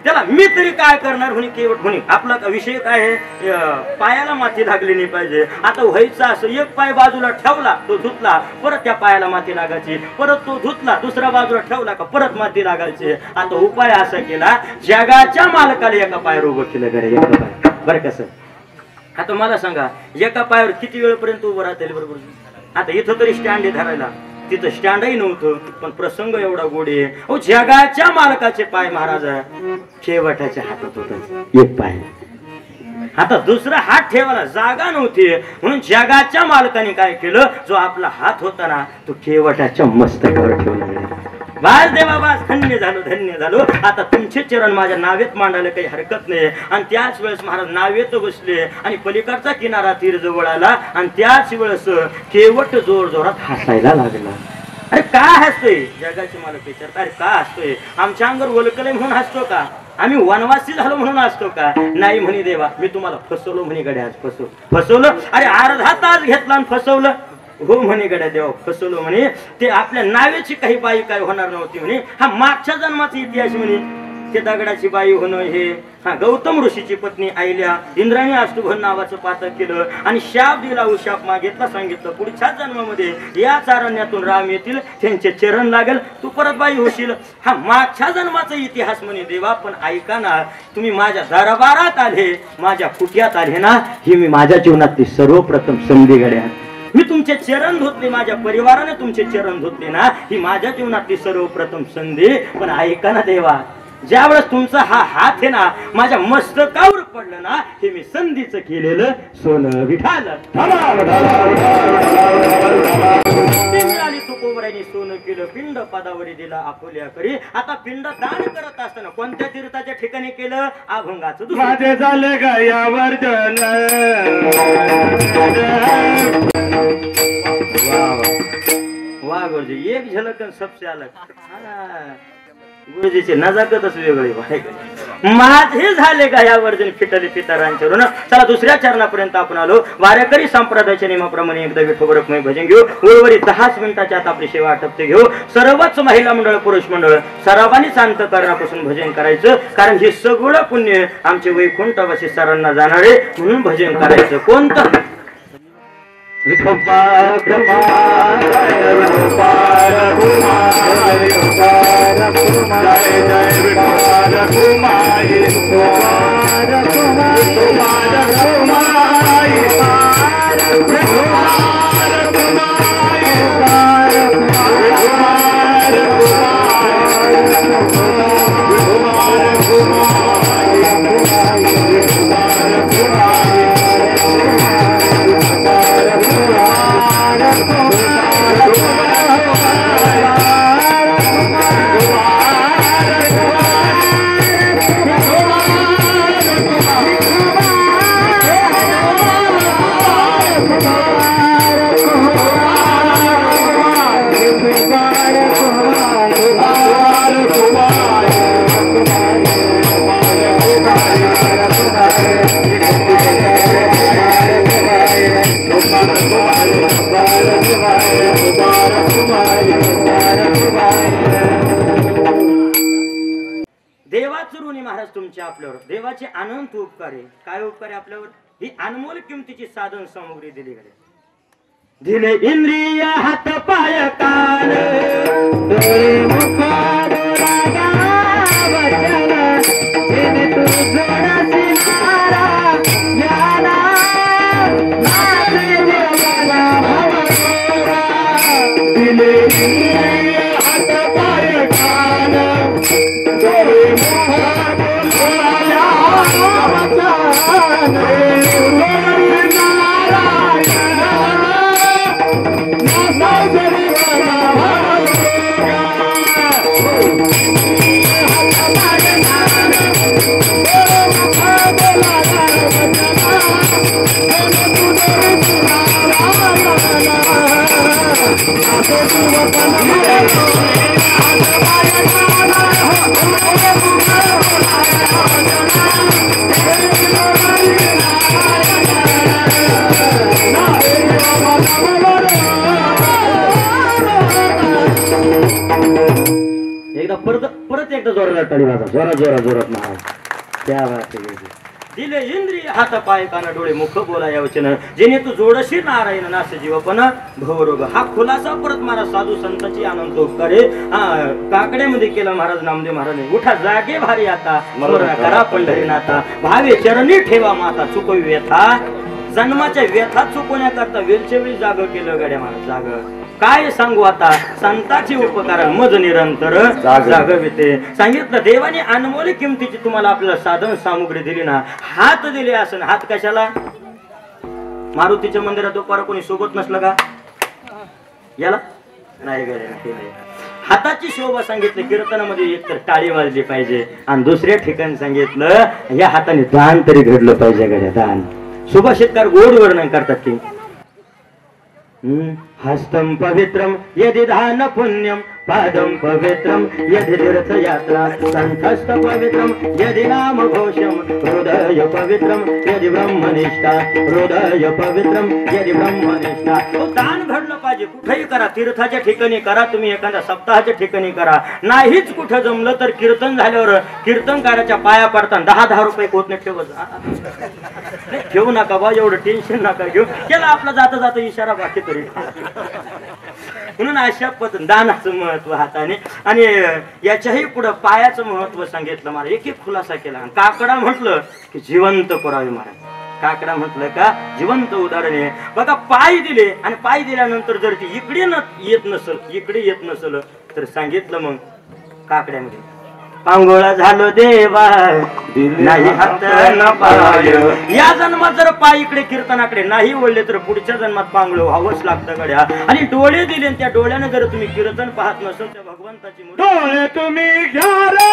त्याला मी तरी काय करणार म्हणे केवट म्हणे. आपला विषय काय आहे, पायाला माती लागली नाही पाहिजे. आता व्हायचं असं, एक पाय बाजूला ठेवला तो धुतला, परत त्या पायाला माती लागायची, परत तो धुतला दुसऱ्या बाजूला ठेवला का परत माती लागायची. आता उपाय असा केला, जगाच्या मालकाला एका पायावर उभं केलं. घरी एका पाय बरं कसं. आता मला सांगा, एका पायावर किती वेळपर्यंत उभं राहता येईल बरोबर? आता इथं तरी स्टँड आहे धरायला, तिथं स्टँडही नव्हतं, पण प्रसंग एवढा गोडे. अहो जगाच्या मालकाचे पाय महाराज केवटाच्या हातात होत. एक पाय, आता दुसरा हात ठेवायला जागा नव्हती, म्हणून जगाच्या मालकाने काय केलं, जो आपला हात होता ना तो केवटाच्या मस्तकावर ठेवला. बास देवा बास, धन्य झालो. आता तुमचे चरण माझ्या नावेत मांडायला काही हरकत नाही. आणि त्याच वेळेस महाराज नावेत बसले आणि पलीकडचा किनारा तीर जवळ आला आणि त्याच वेळेस केवट जोर जोरात हसायला लागला. अरे काय हसतोय? जगाचे मालक विचारतात, अरे का हसतोय? आमच्या अंगावर वलकले म्हणून हसतो का? आम्ही वनवासी झालो म्हणून हसतो का? नाही म्हणे देवा, मी तुम्हाला फसवलो म्हणे गड्या. आज फसवलं? अरे अर्धा तास घेतला आणि फसवलं? हो म्हणे गड्या देवा, फसवलो म्हणे. ते आपल्या नावेची काही बाई काय होणार नव्हती म्हणे. हा मागच्या जन्माचा इतिहास म्हणे. ते दगडाची बाई होणं हे, हा गौतम ऋषीची पत्नी आईल्या इंद्राणी अष्टभन नावाचं पातक केलं आणि शाप दिला. शाप मागितला, सांगितलं पुढच्या जन्मामध्ये याच अरण्यातून राम येतील, त्यांचे चरण लागेल, तू परत बाई होशील. हा मागच्या जन्माचा इतिहास म्हणे देवा. पण ऐका ना, तुम्ही माझ्या दरबारात आले, माझ्या कुट्यात आले ना, ही मी माझ्या जीवनातली सर्वप्रथम संधी गड्या. मी तुमचे चरण धुतले, माझ्या परिवाराने तुमचे चरण धुतले ना, ही माझ्या जीवनातली सर्वप्रथम संधी. पण ऐका ना देवा, ज्यावेळेस तुमचा हा हात आहे ना माझ्या मस्तकावर पडलं ना, हे मी संधीचं केलेलं सोनं विठालं. तुकोबराने सोनं केलं, पिंड पदावरी दिला आपुल्या करी. आता पिंड दान करत असताना कोणत्या तीर्थाच्या ठिकाणी केलं? अभंगाचं माझे झालं गायावर वाह गुरुजी, एक झलक सबसे अलग. गुरुजीची नजाकतच वेगळी. माझे झाले गायावर्जन फिटले पितरांच्या. चला दुसऱ्या चरणापर्यंत आपण आलो. वारकरी संप्रदायाच्या नियमाप्रमाणे एकदा विठोबरकमय भजन घेऊ. उर्वरित 10 मिनिटाच्या आत आपली सेवा आटपते घेऊ. सर्वच महिला मंडळ पुरुष मंडळ सर्वांनी शांत करण्यापासून भजन करायचं, कारण हे सगळं पुण्य आमचे वैकुंठवासी सरांना जाणारे, म्हणून भजन करायचं. कोणतं? देवाचं ऋणी महाराज तुमच्या आपल्यावर. देवाचे अनंत उपकार आहे. काय उपकार आहे आपल्यावर? ही अनमोल किमतीची साधन सामग्री दिली गेली. दिले इंद्रिय हात पाय कान डोळे मुख रागा वचन जिने तू जोडासी मारा याला माझे देवाला भवरा. दिले इंद्रिय हात पाय कान डोळे मुख रागा वचन नारायण एकदा परत एकदा जोरात टाळी वाजवा, जोरात ना त्या दिले इंद्रिय हात पाय कान डोळे मुख बोला या वचन जेणे तू जोडशी नारायण नाश जीवपण भवरोग. हा खुलासा परत महाराज साधू संतांची आनंद उपकारे काकड्यामध्ये केला महाराज नामदेव महाराज. उठा जागे भारी आता स्मरण करा पंढरीनाथा भावे चरणी ठेवा माता चुकवी व्यथा. जन्माच्या व्यथा चुकवण्याकरता वेळच्या वेळी जाग केलं गड्या महाराज जाग. काय सांगू आता संतांची उपकार मज निरंतर जागविते. सांगितलं देवाने अनमोल किमतीची तुम्हाला आपल्याला साधन सामुग्री दिली ना. हात दिले असं हात कशाला. मारुतीच्या मंदिरात दुपारा कोणी सोबत नसलं का याला नाही गड्या नाही. हाताची शोभा सांगितलं कीर्तनामध्ये एक तर टाळी वाजली पाहिजे आणि दुसऱ्या ठिकाणी सांगितलं या हाताने दान तरी घडलं पाहिजे गड्या दान. सुभाषितकार गोड वर्णन करतात की हस्तं पवित्रं यदि दान पुण्यं पादं पवित्रं यदि तीर्थयात्रा कंठस्थ पवित्रं यदि नाम घोषं हृदय पवित्रं यदि ब्रह्मनिष्ठा हृदय पवित्रं यदि ब्रह्मनिष्ठा. तो दान घडलं पाहिजे. कुठेही करा तीर्थाच्या ठिकाणी करा तुम्ही एखाद्या सप्ताहाच्या ठिकाणी करा. नाहीच कुठं जमलं तर कीर्तन झाल्यावर कीर्तनकाराच्या पाया पडताना 10-10 रुपये होत नाही ठेवत ठेवू नका बा एवढं टेन्शन नका घेऊ. केला आपला जाता जाता इशारा बाकी तरी म्हणून अशा पद्धतीने दानाचं महत्व हाताने आणि याच्याही पुढे पायाचं महत्व सांगितलं मला. एक एक खुलासा केला. काकडा म्हटलं की जिवंत करावे महाराज. काकडा म्हटलं का जिवंत उदाहरण आहे बघा. पाय दिले आणि पाय दिल्यानंतर जर ती इकडे येत नसल तर सांगितलं मग काकड्यामध्ये पांगोळा झालो देवा नाही हात न पाय. या जन्मात जर पाय इकडे कीर्तनाकडे नाही वळले तर पुढच्या जन्मात पांगळ व्हावंच लागतं गड्या. आणि डोळे दिले त्या डोळ्याने जर तुम्ही कीर्तन पाहत नसल त्या भगवंताची डोळे तुम्ही घ्या रे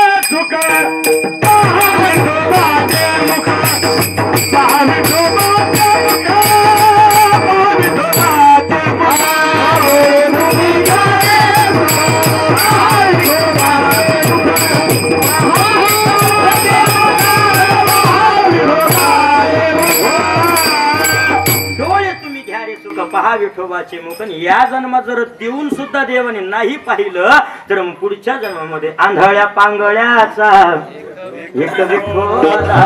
सुख पहा विठोबाचे मुखन. या जन्मात जर देऊन सुद्धा देवाने नाही पाहिलं तर पुढच्या जन्मामध्ये आंधळ्या पांगळ्याचा एक विठोबाचा.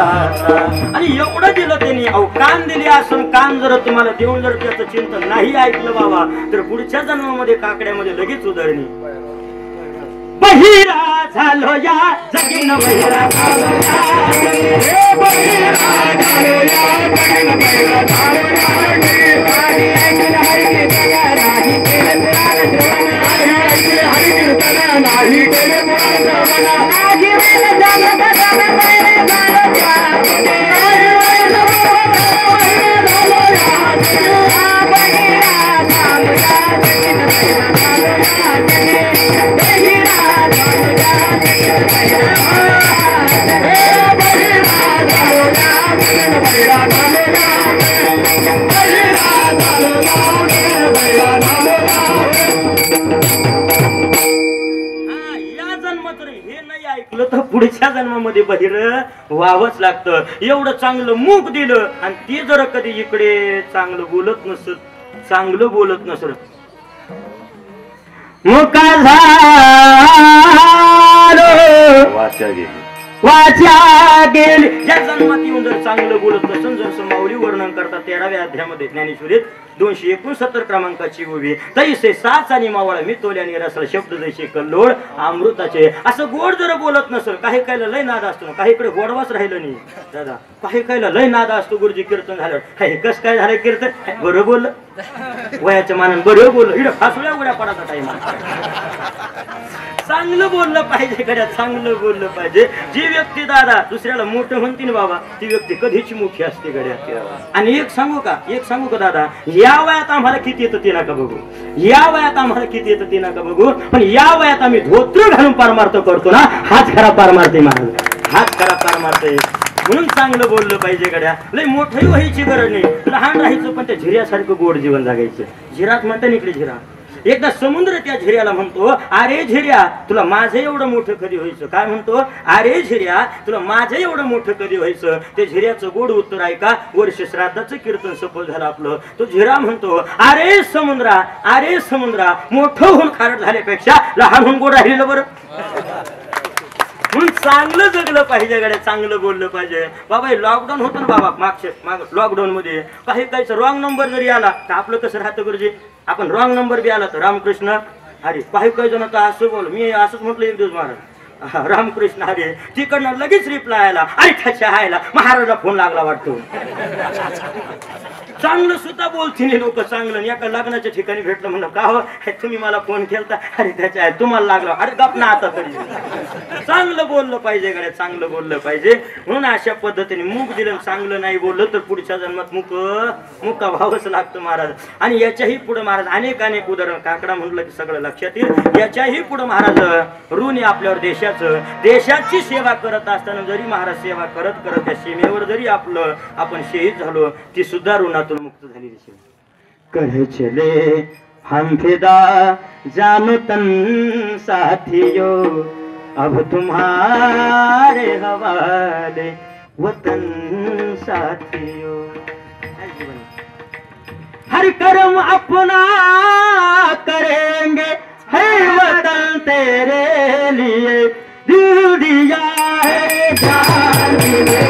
आणि एवढं दिलं त्यांनी अहो कान दिले असून कान जर तुम्हाला देऊन जर त्याचं चिंतन नाही ऐकलं बाबा तर पुढच्या जन्मामध्ये काकड्यामध्ये लगेच उधळणी. बहिरा झालो या जगीन बहिरा झालो या बहिरा झालो या जगीन बहिरा झालो पुढच्या जन्मामध्ये बहिर व्हावंच लागतं. एवढं चांगलं मुख दिलं आणि ते जर कधी इकडे चांगलं बोलत नसल मुका वाचा गेली. ज्या जन्मात येऊन जर चांगलं बोलत नसून जर माऊली वर्णन करतात 13व्या अध्यायामध्ये ज्ञानेश्वरीत 269 क्रमांकाची उभी तैसे साच आणि मावळा मी तोल्याने रसळ शब्द जैसे कल्लोळ अमृताचे. असं गोड जर बोलत नसल काही कायला लय नाद असतो. काही इकडे गोडवाच राहिलं नाही दादा. काही कायला लय नाद असतो. गुरुजी कीर्तन झालं हे कस काय झालं कीर्तन बरं बोललं वयाच्या मानानं बरं बोललं. इकडे फासुळ्या उड्या पडायचा टाइम. चांगलं बोललं पाहिजे गड्या चांगलं बोललं पाहिजे. जी व्यक्ती दादा दुसऱ्याला मोठं म्हणते ना बाबा ती व्यक्ती कधीच मुखी असते गड्या. आणि एक सांगू का दादा या वयात आम्हाला किती येतं ते नका बघू. या वयात आम्हाला किती येतं ते नका बघू. पण या वयात आम्ही धोत्र घालून पारमार्थ करतो ना हाच खरा पारमार्थ महाराज. हाच खरा पारमार्थ म्हणून चांगलं बोललं पाहिजे गड्या. लय मोठंही व्हायची गरज नाही. लहान राहायचं पण त्या झिऱ्यासारखं गोड जीवन जगायचं. झिरात म्हणता इकडे झिरा एकदा समुद्र त्या झिऱ्याला म्हणतो, अरे झिऱ्या तुला माझं एवढं मोठं कधी व्हायचं. काय म्हणतो, अरे झिऱ्या तुला माझं एवढं मोठं कधी व्हायचं. ते झिऱ्याचं गोड उत्तर ऐका, वर्ष श्राद्धाचं कीर्तन सफल झालं आपलं. तो झिरा म्हणतो, अरे समुद्रा, अरे समुद्रा, मोठं होऊन खारट झाल्यापेक्षा लहान होऊन गोड राहिलेलं बरं. म्हणून चांगलं जगलं पाहिजे गड्या, चांगलं बोललं पाहिजे. बाबा हे लॉकडाऊन होतं ना बाबा, माग लॉकडाऊन मध्ये काही काहीच रॉंग नंबर जरी आला तर आपलं कसं राहतं गुरुजी, आपण रॉंग नंबर बी आला तर रामकृष्ण हरी. काही काही जण तर असं बोल, मी असंच म्हटलं एक दिवस महाराज रामकृष्ण हरी, तिकडनं लगेच रिप्लाय आला, अरे त्याच्या आयला महाराजला फोन लागला वाटतो. चांगलं सुद्धा बोलतील लोक चांगलं. एका लग्नाच्या ठिकाणी भेटलं, म्हणलं का हो तुम्ही मला फोन केलता, अरे त्याच्या आहे तुम्हाला लागला, अरे गप ना आता तरी. चांगलं बोललं पाहिजे गड्या, चांगलं बोललं पाहिजे. म्हणून अशा पद्धतीने मूक दिलं, चांगलं नाही बोललं तर पुढच्या जन्मात मुका व्हावंच लागतं महाराज. आणि याच्याही पुढे महाराज अनेक उदाहरण, काकडा म्हटलं की सगळं लक्षात येईल. याच्याही पुढे महाराज ऋण आहे आपल्यावर देशाची सेवा करत असताना जरी महाराज सेवा करत त्या सीमेवर जरी आपण शहीद झालो, ती सुद्धा ऋणात मुक्त झाली. कहे चले हम फिदा जानो तन साथियों, अब तुम्हारे हवाले वतन साथियों. हर कर्म अपना करेंगे, है वतन तेरे लिए, दिल दिया है जान देंगे,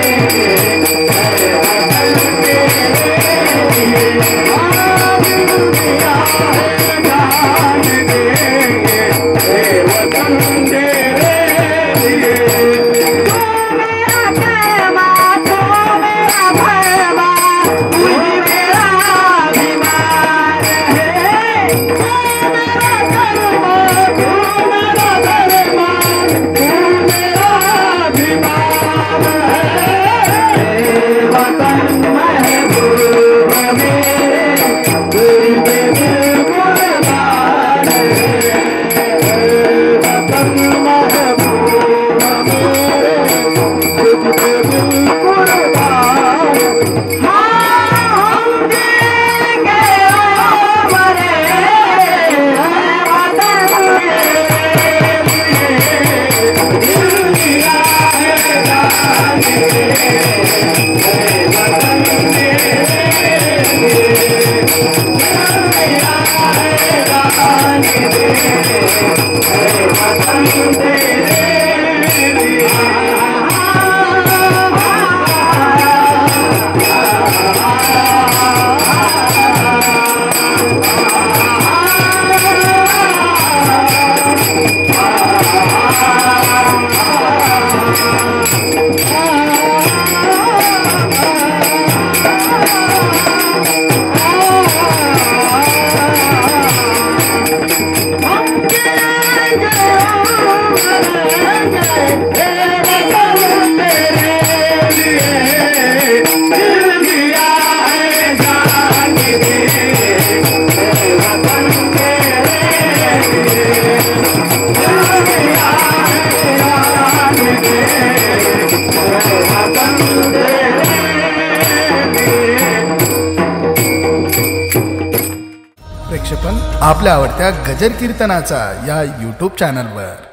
प्रेक्षेपण आपल्या आवडत्या गजर कीर्तनाचा या यूट्यूब चॅनलवर.